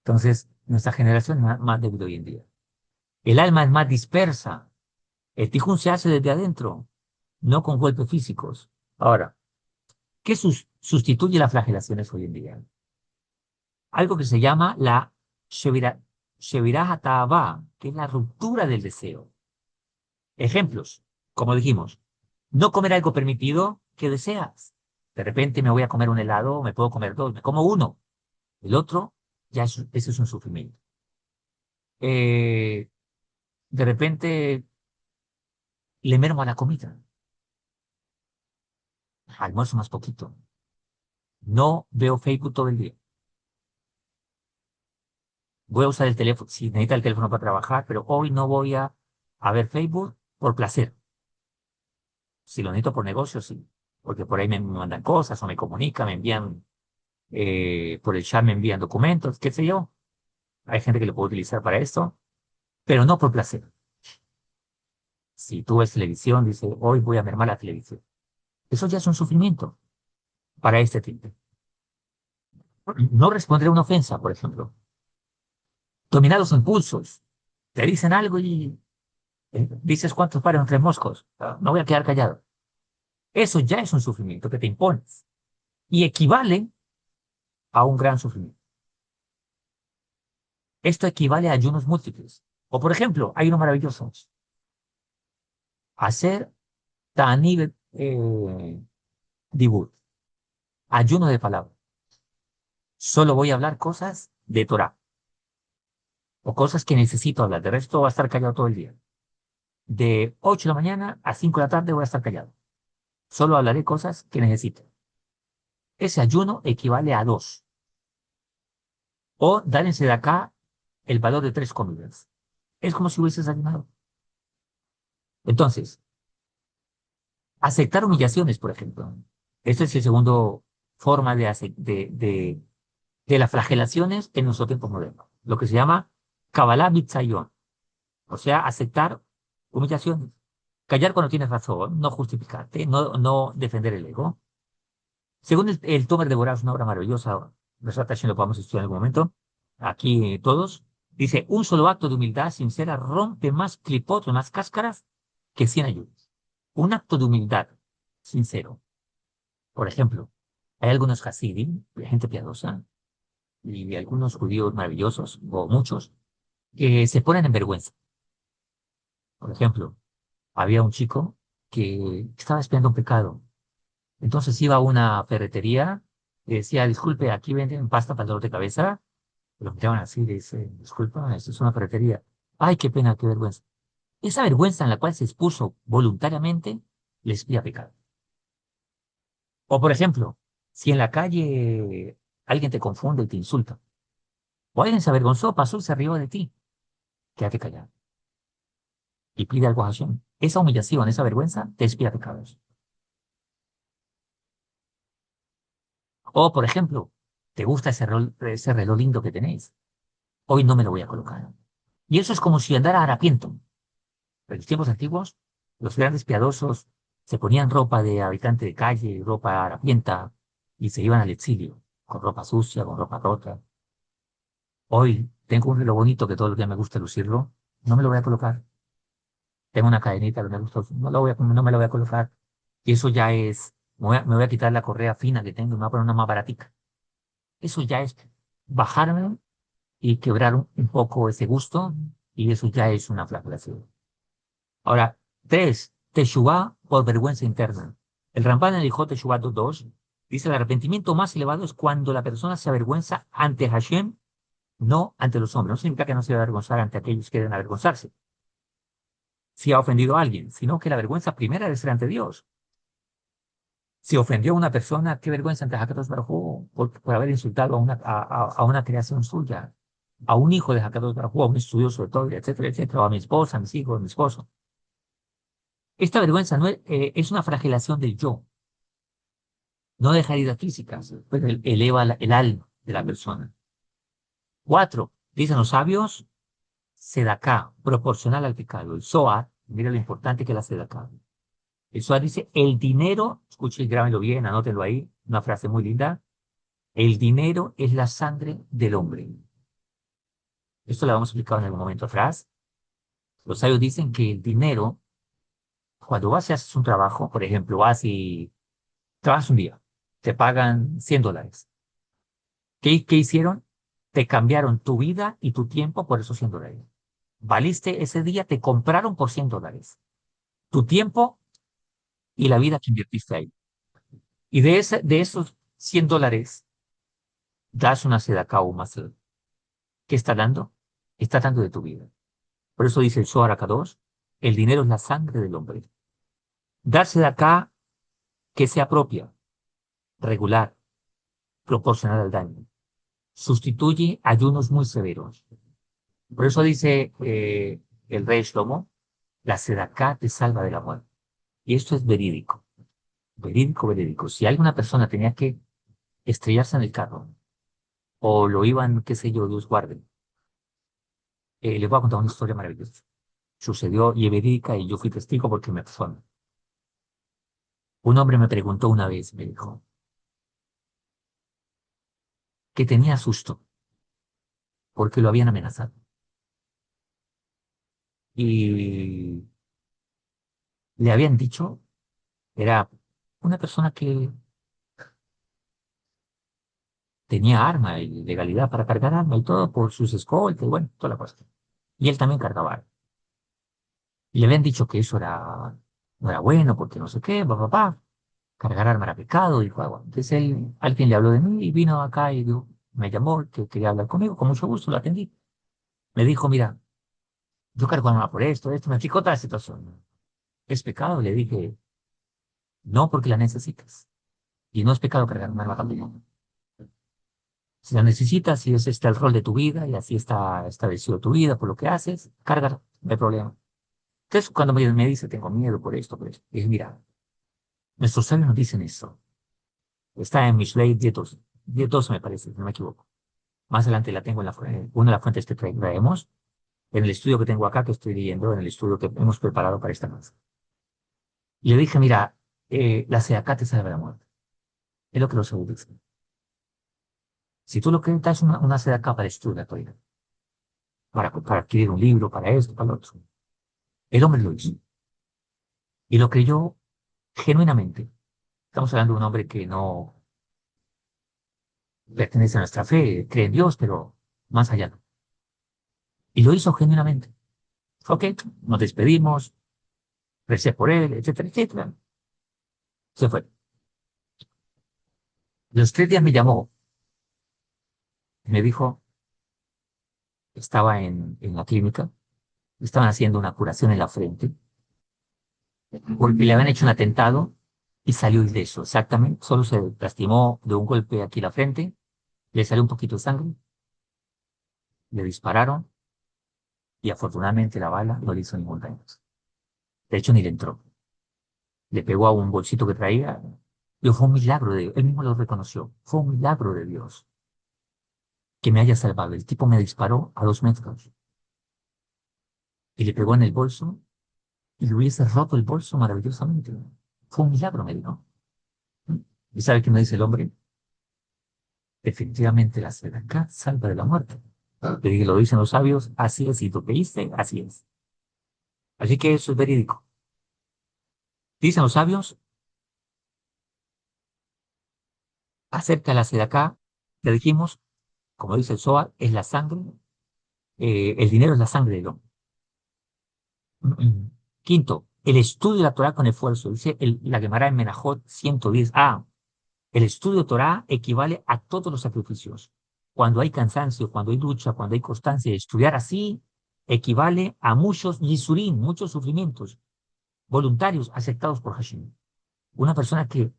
Entonces, nuestra generación es más débil hoy en día. El alma es más dispersa. El tijún se hace desde adentro, no con golpes físicos. Ahora, ¿qué sustituye las flagelaciones hoy en día? Algo que se llama la Shevirah Ta'avah, que es la ruptura del deseo. Ejemplos, como dijimos, no comer algo permitido que deseas. De repente me voy a comer un helado, me puedo comer dos, me como uno. El otro, ya eso es un sufrimiento. Eh, de repente le mermo a la comida, almuerzo más poquito. No veo Facebook todo el día. Voy a usar el teléfono, si necesita el teléfono para trabajar, pero hoy no voy a ver Facebook por placer. Si lo necesito por negocio, sí. Porque por ahí me mandan cosas o me comunican, me envían, por el chat me envían documentos, qué sé yo. Hay gente que lo puede utilizar para esto, pero no por placer. Si tú ves televisión, dice, hoy voy a mermar la televisión. Eso ya es un sufrimiento para este tipo. No responder a una ofensa, por ejemplo. Dominar los impulsos. Te dicen algo y dices cuántos pares entre moscos. No voy a quedar callado. Eso ya es un sufrimiento que te impones y equivale a un gran sufrimiento. Esto equivale a ayunos múltiples. O, por ejemplo, hay uno maravilloso. Hacer Tanib Dibur, ayuno de palabra. Solo voy a hablar cosas de Torah o cosas que necesito hablar. De resto voy a estar callado todo el día. De 8 de la mañana a 5 de la tarde voy a estar callado. Solo hablaré cosas que necesito. Ese ayuno equivale a dos. O dárense de acá el valor de 3 comidas. Es como si hubieses ayunado. Entonces, aceptar humillaciones, por ejemplo. Esta es la segunda forma de las flagelaciones en nuestro tiempo moderno. Lo que se llama Kabbalah Mitzayon. O sea, aceptar humillaciones. Callar cuando tienes razón, no justificarte, no defender el ego. Según el Tomer de Borah, es una obra maravillosa, nosotros lo podemos estudiar en algún momento, aquí todos, dice, un solo acto de humildad sincera rompe más clipot, más cáscaras, que 100 ayunos. Un acto de humildad sincero. Por ejemplo, hay algunos hasidim, gente piadosa, y algunos judíos maravillosos, o muchos, que se ponen en vergüenza. Por ejemplo, había un chico que estaba espiando un pecado. Entonces iba a una ferretería y decía, disculpe, aquí venden pasta para el dolor de cabeza. Lo miraban así, le dice, disculpa, esto es una ferretería. Ay, qué pena, qué vergüenza. Esa vergüenza en la cual se expuso voluntariamente, le expía pecado. O por ejemplo, si en la calle alguien te confunde y te insulta, o alguien se avergonzó, pasó y se rió de ti, quédate callado y pide algo a Hashem. Esa humillación, esa vergüenza, te expía pecados. O por ejemplo, ¿te gusta ese reloj lindo que tenéis? Hoy no me lo voy a colocar. Y eso es como si andara harapiento. En los tiempos antiguos, los grandes piadosos se ponían ropa de habitante de calle, ropa harapienta, y se iban al exilio, con ropa sucia, con ropa rota. Hoy tengo un reloj bonito que todos los días me gusta lucirlo, no me lo voy a colocar. Tengo una cadenita que me gusta, no me lo voy a colocar. Y eso ya es, me voy a quitar la correa fina que tengo y me voy a poner una más baratica. Eso ya es bajarme y quebrar un poco ese gusto, y eso ya es una flagelación. Ahora, tres, Teshuvá por vergüenza interna. El Ramban en el Hijot Teshuvá 2 dice: el arrepentimiento más elevado es cuando la persona se avergüenza ante Hashem, no ante los hombres. No significa que no se debe avergonzar ante aquellos que deben avergonzarse, si ha ofendido a alguien, sino que la vergüenza primera debe ser ante Dios. Si ofendió a una persona, qué vergüenza ante Hakadosh Baruj Hu por haber insultado a una creación suya, a un hijo de Hakadosh Baruj Hu, a un estudioso de todo, etcétera, etcétera, o a mi esposa, a mis hijos, a mi esposo. Esta vergüenza no es una flagelación del yo, no deja heridas físicas, pero eleva el alma de la persona. Cuatro, dicen los sabios, sedaká, proporcional al pecado. El Zohar, mira lo importante que es la sedaká. El Zohar dice, el dinero, escuchen y grábenlo bien, anótenlo ahí, una frase muy linda, el dinero es la sangre del hombre. Esto lo habíamos explicado en algún momento atrás. Los sabios dicen que el dinero, cuando vas y haces un trabajo, por ejemplo, vas y trabajas un día, te pagan $100. ¿Qué hicieron? Te cambiaron tu vida y tu tiempo por esos $100. Valiste ese día, te compraron por $100. Tu tiempo y la vida que invertiste ahí. Y de esos $100, das una sedacá o más. ¿Qué está dando? Está dando de tu vida. Por eso dice el Zohar Akadosh, el dinero es la sangre del hombre. Darse de acá que sea propia, regular, proporcional al daño. Sustituye ayunos muy severos. Por eso dice el rey Shlomo, la sedacá te salva de la muerte. Y esto es verídico, verídico, verídico. Si alguna persona tenía que estrellarse en el carro o lo iban, qué sé yo, Dios guarde, les voy a contar una historia maravillosa. Sucedió y es verídica y yo fui testigo porque me pasó a mí. Un hombre me preguntó una vez, me dijo, que tenía susto porque lo habían amenazado. Y le habían dicho, era una persona que tenía arma y legalidad para cargar arma y todo por sus escoltas, y bueno, toda la cosa. Y él también cargaba arma. Y le habían dicho que eso era, no era bueno porque no sé qué, papá, cargar arma era pecado, y bueno, entonces él, alguien le habló de mí y vino acá y me llamó, que quería hablar conmigo, con mucho gusto lo atendí. Me dijo, mira, yo cargo arma por esto, me explicó toda la situación. ¿Es pecado? Le dije, no, porque la necesitas. Y no es pecado cargar un arma tampoco. Si la necesitas, si es este el rol de tu vida y así está establecido tu vida por lo que haces, cárgala, no hay problema. Entonces, cuando me dice, tengo miedo por esto, dije, mira, nuestros sabios nos dicen esto. Está en Mishlei 10:12, 10:12 me parece, si no me equivoco. Más adelante la tengo en una de las fuentes que traemos, en el estudio que tengo acá, que estoy leyendo, en el estudio que hemos preparado para esta clase. Y le dije, mira, la seacá te salva de la muerte. Es lo que los sabios dicen. Si tú lo que das es una seacá para estudiar tu vida, para adquirir un libro, para esto, para lo otro. El hombre lo hizo. Y lo creyó genuinamente. Estamos hablando de un hombre que no pertenece a nuestra fe, cree en Dios, pero más allá no. Y lo hizo genuinamente. Ok, nos despedimos, recé por él, etcétera, etcétera. Se fue. Los 3 días me llamó y me dijo, estaba en la clínica, estaban haciendo una curación en la frente, porque le habían hecho un atentado y salió ileso, exactamente. Solo se lastimó de un golpe aquí en la frente, le salió un poquito de sangre, le dispararon y afortunadamente la bala no le hizo ningún daño. De hecho, ni le entró. Le pegó a un bolsito que traía. Y fue un milagro de Dios. Él mismo lo reconoció. Fue un milagro de Dios que me haya salvado. El tipo me disparó a 2 metros y le pegó en el bolso y le hubiese roto el bolso maravillosamente. Fue un milagro, me dijo. ¿Y sabe qué me dice el hombre? Efectivamente, la acá salva de la muerte. Le dije, lo dicen los sabios, así es. Y tú creíste, así es. Así que eso es verídico. Dicen los sabios, acerca de la sedacá, le dijimos, como dice el Zohar, es la sangre, el dinero es la sangre del hombre. Quinto, el estudio de la Torah con esfuerzo. Dice la Gemara en Menajot 110a. El estudio de Torah equivale a todos los sacrificios. Cuando hay cansancio, cuando hay lucha, cuando hay constancia, estudiar así equivale a muchos yisurim, muchos sufrimientos voluntarios aceptados por Hashem. Una persona que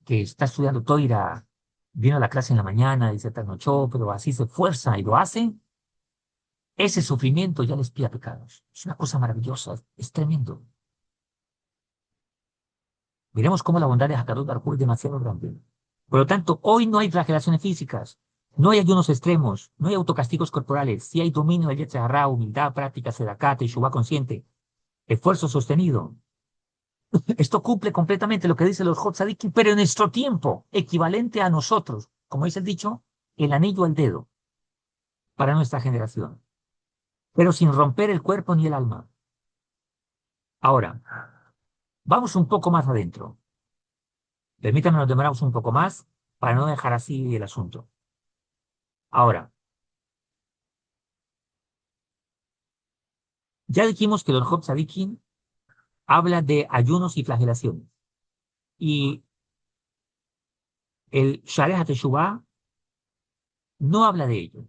está estudiando Toira, viene a la clase en la mañana y se trasnochó, pero así se esfuerza y lo hace, ese sufrimiento ya les pide pecados. Es una cosa maravillosa, es tremendo. Miremos cómo la bondad de Hakadosh Baruj Hu es demasiado grande. Por lo tanto, hoy no hay flagelaciones físicas, no hay ayunos extremos, no hay autocastigos corporales, sí hay dominio del Yetzer Hará, humildad, práctica, sedacá, Teshuvá consciente, esfuerzo sostenido. Esto cumple completamente lo que dicen los Hot Tzadikim, pero en nuestro tiempo, equivalente a nosotros, como dice el dicho, el anillo al dedo para nuestra generación, pero sin romper el cuerpo ni el alma. Ahora, vamos un poco más adentro. Permítanme, nos demoramos un poco más para no dejar así el asunto. Ahora, ya dijimos que los Job Tzadikim habla de ayunos y flagelaciones. Y el Shareh HaTeshuvah no habla de ello.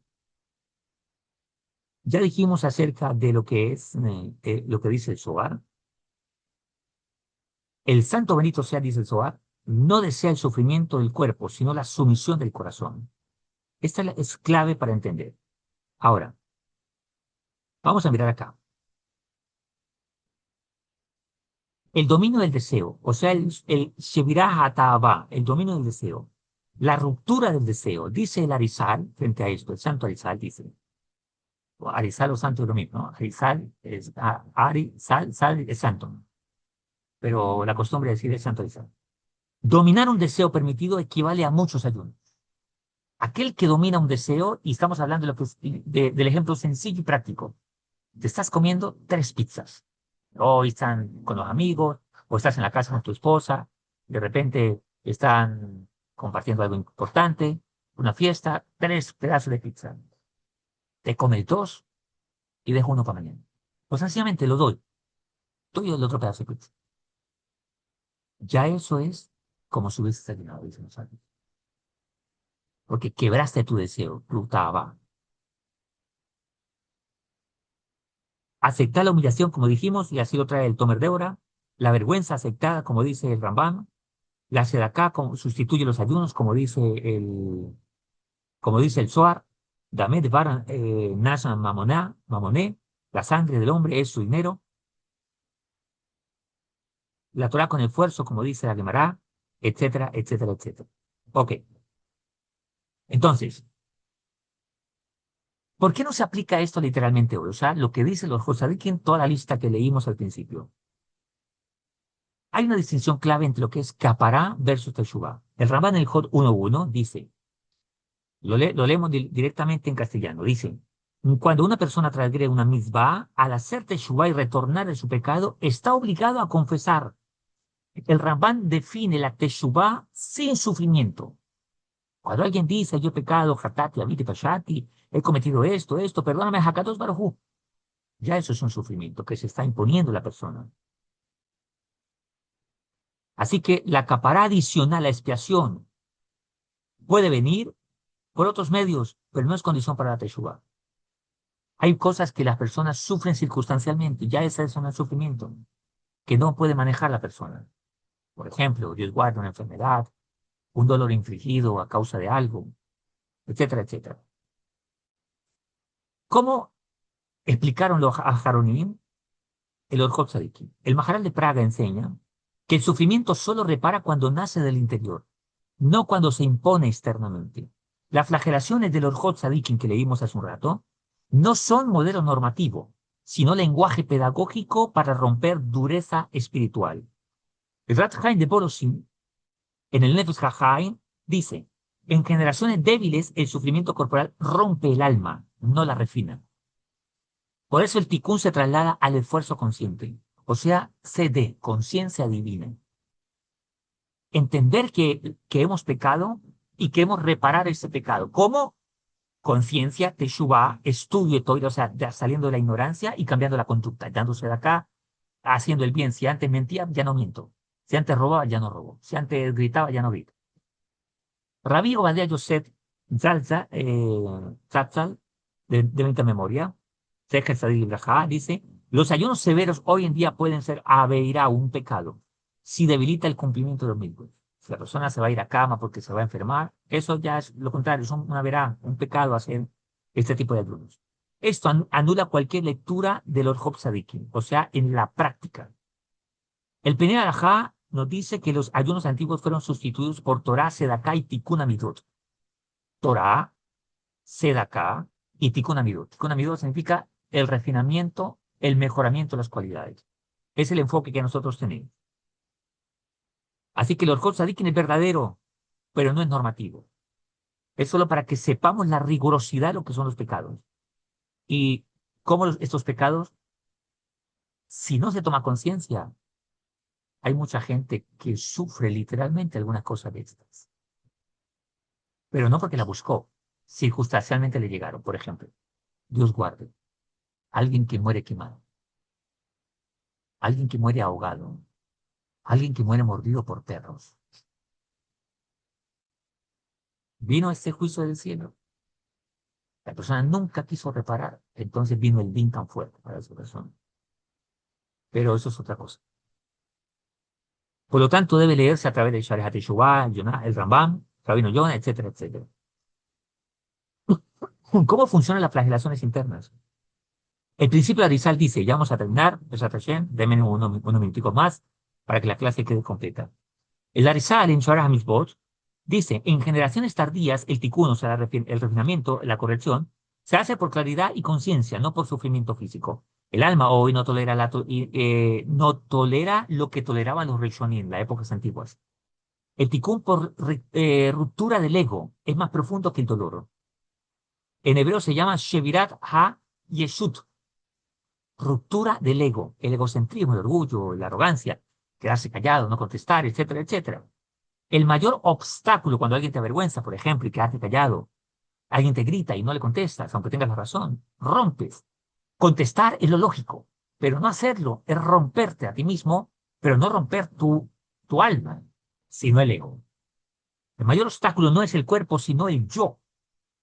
Ya dijimos acerca de lo que es, lo que dice el Zohar. El santo Benito sea, dice el Zohar, no desea el sufrimiento del cuerpo, sino la sumisión del corazón. Esta es clave para entender. Ahora, vamos a mirar acá. El dominio del deseo, o sea, el Shevirah HaTa'avah, el dominio del deseo, la ruptura del deseo, dice el Arizal, frente a esto, el santo Arizal dice, o Arizal o santo es lo mismo, ¿no? Arizal es, Sal es santo, pero la costumbre de decir es santo Arizal. Dominar un deseo permitido equivale a muchos ayunos. Aquel que domina un deseo, y estamos hablando de lo que del ejemplo sencillo y práctico, te estás comiendo 3 pizzas. Hoy están con los amigos, o estás en la casa con tu esposa, de repente están compartiendo algo importante, una fiesta, 3 pedazos de pizza. Te comes 2 y dejo uno para mañana. Pues sencillamente lo doy el otro pedazo de pizza. Ya eso es como si hubieses terminado, dicen los sabios. Porque quebraste tu deseo, tu taba. Aceptar la humillación, como dijimos, y así lo trae el Tomer Débora. La vergüenza aceptada, como dice el Rambam. La sedaká sustituye los ayunos, como dice el Zohar. Damed bar nasa mamoné. La sangre del hombre es su dinero. La Torah con esfuerzo, como dice la Gemara, etcétera, etcétera, etcétera. Ok. Entonces, ¿por qué no se aplica esto literalmente hoy? O sea, lo que dicen los Josadikim, toda la lista que leímos al principio. Hay una distinción clave entre lo que es Capará versus Teshuvah. El Ramban en el Jod 1.1 dice, lo leemos directamente en castellano, dice, cuando una persona transgrede una mitzvah, al hacer Teshuvah y retornar de su pecado, está obligado a confesar. El Ramban define la Teshuvah sin sufrimiento. Cuando alguien dice, yo he pecado, hatati, abiti, pashati, he cometido esto, perdóname, hakadosh baruj. Ya eso es un sufrimiento que se está imponiendo a la persona. Así que la capará adicional, la expiación, puede venir por otros medios, pero no es condición para la teshuva. Hay cosas que las personas sufren circunstancialmente, ya ese es un sufrimiento que no puede manejar la persona. Por ejemplo, Dios guarda una enfermedad, un dolor infligido a causa de algo, etcétera, etcétera. ¿Cómo explicaron los Aharonim? El Orjot Tzadikim. El Maharal de Praga enseña que el sufrimiento solo repara cuando nace del interior, no cuando se impone externamente. Las flagelaciones del Orjot Tzadikim que leímos hace un rato no son modelo normativo, sino lenguaje pedagógico para romper dureza espiritual. El Rat Chaim de Borosin, en el Nefesh HaChaim, dice, en generaciones débiles el sufrimiento corporal rompe el alma, no la refina. Por eso el tikkun se traslada al esfuerzo consciente, o sea, CD, conciencia divina. Entender que hemos pecado y que hemos reparar ese pecado. ¿Cómo? Conciencia, teshuvah, estudio, todo, o sea, saliendo de la ignorancia y cambiando la conducta, dándose de acá, haciendo el bien. Si antes mentía, ya no miento. Si antes robaba, ya no robo. Si antes gritaba, ya no grito. Rabbi Obadiah Yosef Zatzal, de bonita memoria, Sefer Tzaddik Libraja, dice, los ayunos severos hoy en día pueden ser aveirá, un pecado, si debilita el cumplimiento de los mismos. Si la persona se va a ir a cama porque se va a enfermar, eso ya es lo contrario, es una verá, un pecado hacer este tipo de ayunos. Esto anula cualquier lectura de los Job Tzadikim, o sea, en la práctica. El Penei Alajá nos dice que los ayunos antiguos fueron sustituidos por Torah, Sedaká y Tikkun Amidot. Torah, Sedaká y Tikkun Amidot. Tikkun Amidot significa el refinamiento, el mejoramiento de las cualidades. Es el enfoque que nosotros tenemos. Así que el Orjot Tzadikim es verdadero, pero no es normativo. Es solo para que sepamos la rigurosidad de lo que son los pecados. Y cómo estos pecados, si no se toma conciencia, hay mucha gente que sufre literalmente alguna cosa de estas. Pero no porque la buscó, circunstancialmente le llegaron. Por ejemplo, Dios guarde, alguien que muere quemado, alguien que muere ahogado, alguien que muere mordido por perros. Vino este juicio del cielo. La persona nunca quiso reparar, entonces vino el din tan fuerte para esa persona. Pero eso es otra cosa. Por lo tanto, debe leerse a través de Sharehat HaTeshuvah, el Rambam, Rabino Yonah, etcétera, etcétera. ¿Cómo funcionan las flagelaciones internas? El principio de Arizal dice, ya vamos a terminar, denme unos minuticos más. para que la clase quede completa. El Arizal en Shara HaMitzvot dice, en generaciones tardías, el tikkun, o sea, el refinamiento, la corrección, se hace por claridad y conciencia, no por sufrimiento físico. El alma hoy no tolera, no tolera lo que toleraban los Rishonim en las épocas antiguas. El tikkun por ruptura del ego es más profundo que el dolor. En hebreo se llama Shevirat Ha-Yeshut, ruptura del ego, el egocentrismo, el orgullo, la arrogancia, quedarse callado, no contestar, etcétera, etcétera. El mayor obstáculo cuando alguien te avergüenza, por ejemplo, y quedarte callado, alguien te grita y no le contestas, aunque tengas la razón, rompes. Contestar es lo lógico, pero no hacerlo es romperte a ti mismo, pero no romper tu alma, sino el ego. El mayor obstáculo no es el cuerpo, sino el yo,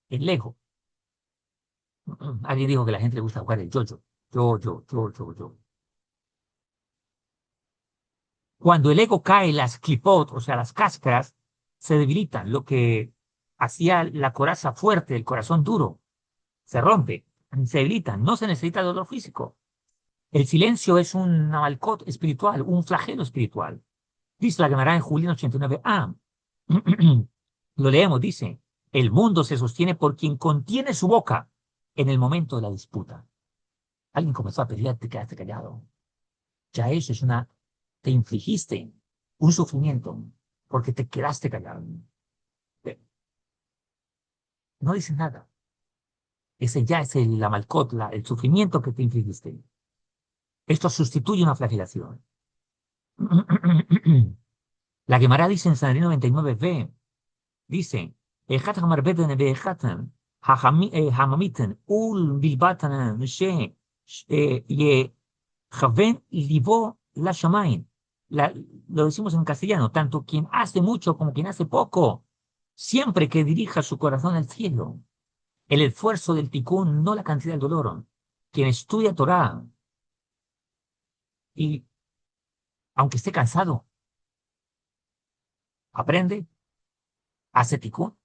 el ego. Alguien dijo que a la gente le gusta jugar el yo-yo. Yo. Cuando el ego cae, las clipot, o sea, las cáscaras, se debilitan. Lo que hacía la coraza fuerte, el corazón duro, se rompe, se debilitan. No se necesita dolor físico. El silencio es un amalcot espiritual, un flagelo espiritual. Dice la Gemara en Julián 89a. Lo leemos, dice, el mundo se sostiene por quien contiene su boca en el momento de la disputa. Alguien comenzó a pelear, te quedaste callado. Ya eso es te infligiste un sufrimiento porque te quedaste callado. No dices nada. Ese ya es la malcot, el sufrimiento que te infligiste. Esto sustituye una flagelación. La Gemara dice en Sanedrín 99b, dice, "Ejat hamarbeten beejatan, hamamiten, ul bilbatan, ye javen libo la shamain." Lo decimos en castellano, tanto quien hace mucho como quien hace poco, siempre que dirija su corazón al cielo. El esfuerzo del tikkun, no la cantidad del dolor. Quien estudia Torah y, aunque esté cansado, aprende, hace tikkun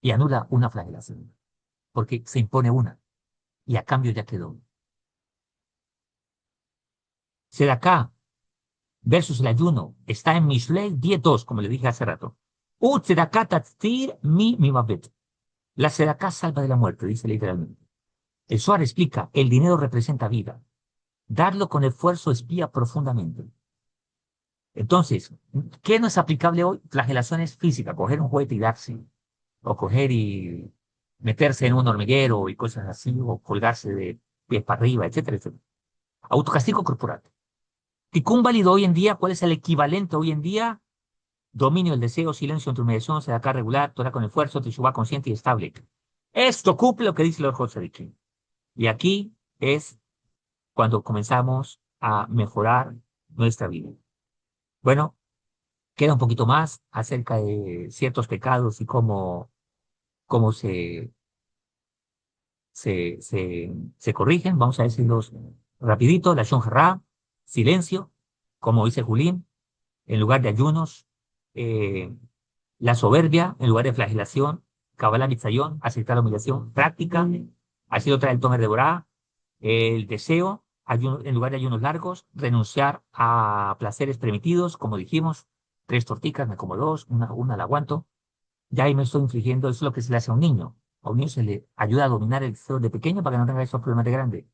y anula una flagelación, porque se impone una y a cambio ya quedó. Sedaká versus el ayuno está en Mishlei 10:2, como le dije hace rato. Sedaká tatzir mi mimabet. La sedaká salva de la muerte, dice literalmente. El Zohar explica, el dinero representa vida. Darlo con esfuerzo espía profundamente. Entonces, ¿qué no es aplicable hoy? Flagelaciones físicas, coger un juguete y darse, o coger y meterse en un hormiguero y cosas así, o colgarse de pies para arriba, etcétera, etcétera. Autocastigo corporal. Tikkun válido hoy en día, ¿cuál es el equivalente hoy en día? Dominio del deseo, silencio, intermediación, sedacá regular, Torah con esfuerzo, teshuvá consciente y estable. Esto cumple lo que dice el Lord Tzaddik. Y aquí es cuando comenzamos a mejorar nuestra vida. Bueno, queda un poquito más acerca de ciertos pecados y cómo se corrigen. Vamos a decirlos rapidito. La Shon Hará, silencio, como dice Julín, en lugar de ayunos. eh, la soberbia, en lugar de flagelación. Kabbalah Mitzayón, aceptar la humillación. Práctica, así lo trae el Tomer de Borá. El deseo, en lugar de ayunos largos. Renunciar a placeres permitidos, como dijimos. 3 torticas, me como 2, una la aguanto. Ya ahí me estoy infligiendo, eso es lo que se le hace a un niño. A un niño se le ayuda a dominar el deseo de pequeño para que no tenga esos problemas de grande.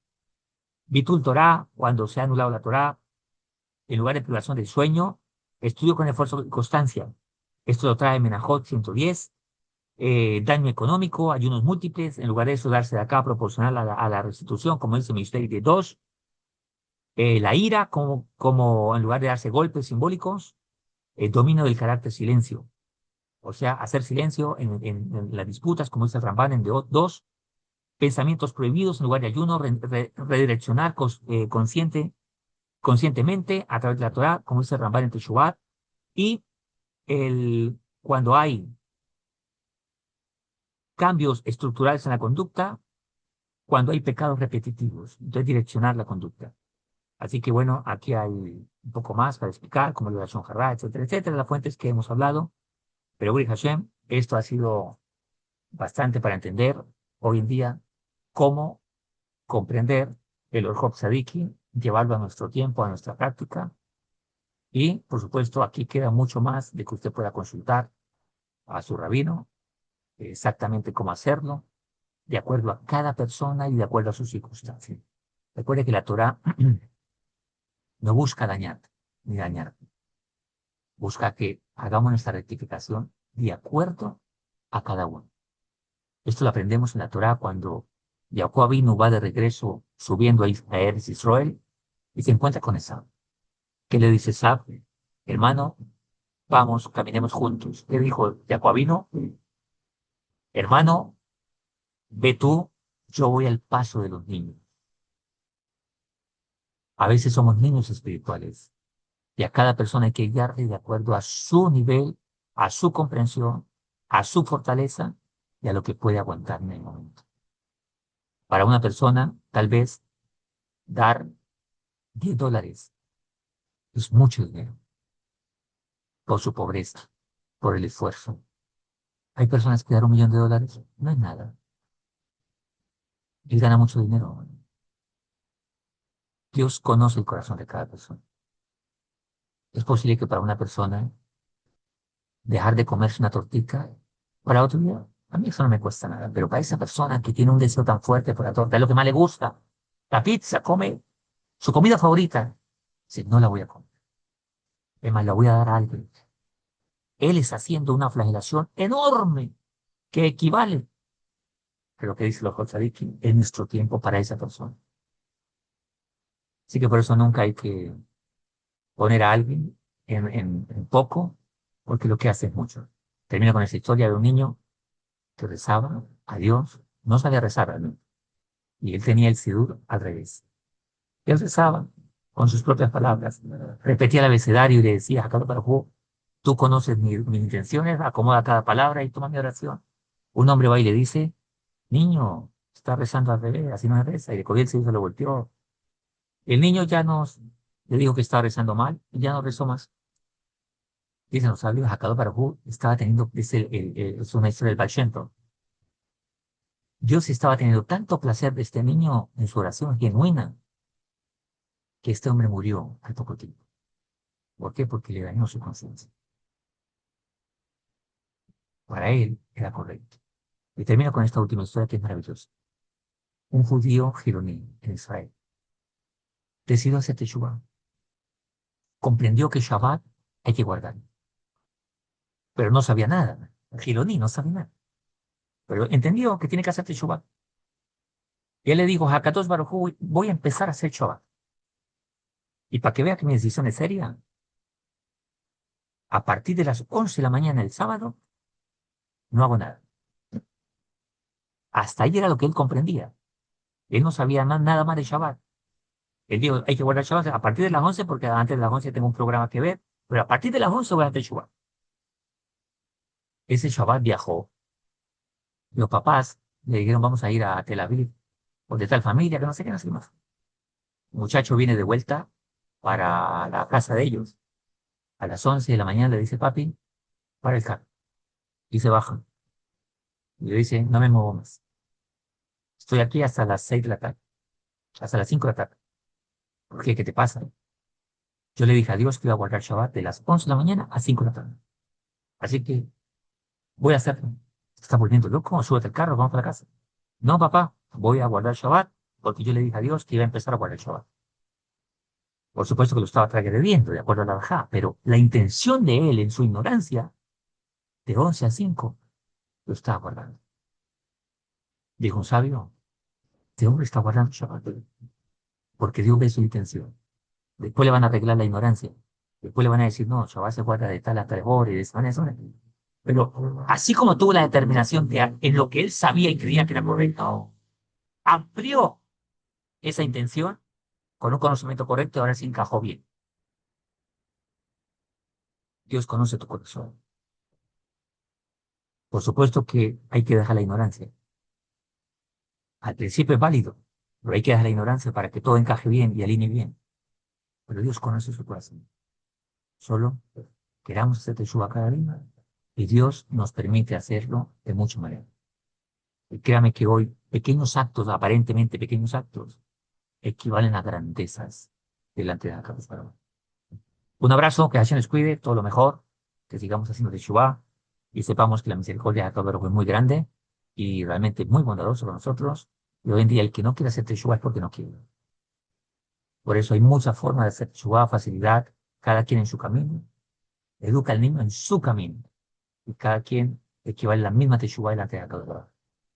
Bitul Torah, cuando se ha anulado la Torah, en lugar de privación del sueño, estudio con esfuerzo y constancia. Esto lo trae Menajot 110. Daño económico, ayunos múltiples, en lugar de eso darse de acá proporcional a la restitución, como dice el Ministerio de 2. La ira, como en lugar de darse golpes simbólicos, el dominio del carácter silencio. O sea, hacer silencio en las disputas, como dice el Ramban en dos, pensamientos prohibidos en lugar de ayuno, redireccionar conscientemente a través de la Torah, como dice el Ramban en Teshuvah, y cuando hay cambios estructurales en la conducta, cuando hay pecados repetitivos, entonces direccionar la conducta. Así que bueno, aquí hay un poco más para explicar, como la Shon Hará, etcétera, etcétera, las fuentes que hemos hablado, pero Uri Hashem, esto ha sido bastante para entender hoy en día cómo comprender el Orjot Tzadiki, llevarlo a nuestro tiempo, a nuestra práctica, Y, por supuesto, aquí queda mucho más de que usted pueda consultar a su rabino exactamente cómo hacerlo, de acuerdo a cada persona y de acuerdo a sus circunstancias. Recuerde que la Torah no busca dañar ni dañar, busca que hagamos nuestra rectificación de acuerdo a cada uno. Esto lo aprendemos en la Torah cuando Jacob vino, va de regreso subiendo a Eretz Israel y se encuentra con Esab. ¿Qué le dice Esab? Hermano, vamos, caminemos juntos. ¿Qué dijo Jacobino? Hermano, ve tú, yo voy al paso de los niños. A veces somos niños espirituales y a cada persona hay que guiarle de acuerdo a su nivel, a su comprensión, a su fortaleza y a lo que puede aguantar en el momento. Para una persona, tal vez dar $10 es mucho dinero por su pobreza, por el esfuerzo. Hay personas que dar $1.000.000 no es nada. Él gana mucho dinero. Dios conoce el corazón de cada persona. Es posible que para una persona dejar de comerse una tortita, para otro día, a mí eso no me cuesta nada, pero para esa persona que tiene un deseo tan fuerte por la torta, es lo que más le gusta, la pizza, come su comida favorita, dice, no la voy a comer, es más, la voy a dar a alguien. Él está haciendo una flagelación enorme que equivale a lo que dice los Tzadikim en nuestro tiempo para esa persona. Así que por eso nunca hay que poner a alguien en poco, porque lo que hace es mucho. Termino con esa historia de un niño que rezaba a Dios, no sabía rezar realmente, y él tenía el sidur al revés. Él rezaba con sus propias palabras, repetía el abecedario y le decía a cada Baruj, tú conoces mis intenciones, acomoda cada palabra y toma mi oración. Un hombre va y le dice, niño, está rezando al revés, así no se reza, y le cogió el sidur y se lo volteó. El niño ya nos le dijo que estaba rezando mal y ya no rezó más. Dicen los sabios, Hakadosh Baruj estaba teniendo, es una historia del Baal Shem Tov. Dios estaba teniendo tanto placer de este niño en su oración genuina que este hombre murió al poco tiempo. ¿Por qué? Porque le dañó su conciencia. Para él era correcto. Y termino con esta última historia que es maravillosa. Un judío gironí en Israel decidió hacer teshuvah. Comprendió que Shabbat hay que guardar, pero no sabía nada. El gironí no sabía nada, pero entendió que tiene que hacer teshuvah. Y él le dijo, Hakadosh Baruj Hu, voy a empezar a hacer Shabbat. Y para que vea que mi decisión es seria, a partir de las 11 de la mañana del sábado, no hago nada. Hasta ahí era lo que él comprendía. Él no sabía nada más de Shabbat. Él dijo, hay que guardar Shabbat a partir de las 11 porque antes de las 11 tengo un programa que ver, pero a partir de las 11 voy a hacer Shabbat. Ese Shabbat viajó. Los papás le dijeron, vamos a ir a Tel Aviv, donde tal familia, que no sé qué, no sé qué más. El muchacho viene de vuelta para la casa de ellos. A las 11 de la mañana le dice, papi, para el carro. Y se baja. Y le dice, no me muevo más. Estoy aquí hasta las 6 de la tarde, hasta las 5 de la tarde. ¿Por qué? ¿Qué te pasa? Yo le dije a Dios que iba a guardar Shabbat de las 11 de la mañana a 5 de la tarde. Así que voy a hacerlo. ¿Te estás volviendo loco? Súbete al carro, vamos para la casa. No, papá, voy a guardar Shabbat porque yo le dije a Dios que iba a empezar a guardar Shabbat. Por supuesto que lo estaba transgrediendo, de acuerdo a la Bajá, pero la intención de él en su ignorancia, de 11 a 5, lo estaba guardando. Dijo un sabio, este hombre está guardando Shabbat porque Dios ve su intención. Después le van a arreglar la ignorancia. Después le van a decir, no, Shabbat se guarda de tal a tal hora y de esa manera. Pero así como tuvo la determinación en lo que él sabía y creía que era correcto, amplió esa intención con un conocimiento correcto y ahora se encajó bien. Dios conoce tu corazón. Por supuesto que hay que dejar la ignorancia. Al principio es válido, pero hay que dejar la ignorancia para que todo encaje bien y alinee bien. Pero Dios conoce su corazón. Solo queramos hacer teshuva cada día y Dios nos permite hacerlo de mucha manera. Y créame que hoy pequeños actos, aparentemente pequeños actos, equivalen a grandezas delante de la cabeza. Un abrazo, que Hashem les cuide, todo lo mejor, que sigamos haciendo Teshuvá y sepamos que la misericordia de todo fue muy grande y realmente muy bondadoso con nosotros. Y hoy en día el que no quiere hacer Teshuvá es porque no quiere. Por eso hay muchas formas de hacer Teshuvá, facilidad, cada quien en su camino. Educa al niño en su camino y cada quien equivale a la misma Teshuvá delante de todo.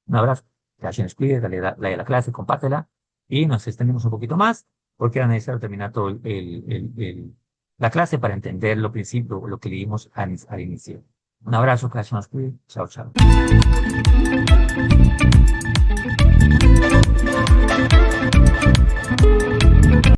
Un abrazo, que Hashem les cuide, dale la clase, compártela y nos extendemos un poquito más porque era necesario terminar todo la clase para entender lo principio, lo que leímos al inicio. Un abrazo, que Hashem nos cuide. Chao, chao.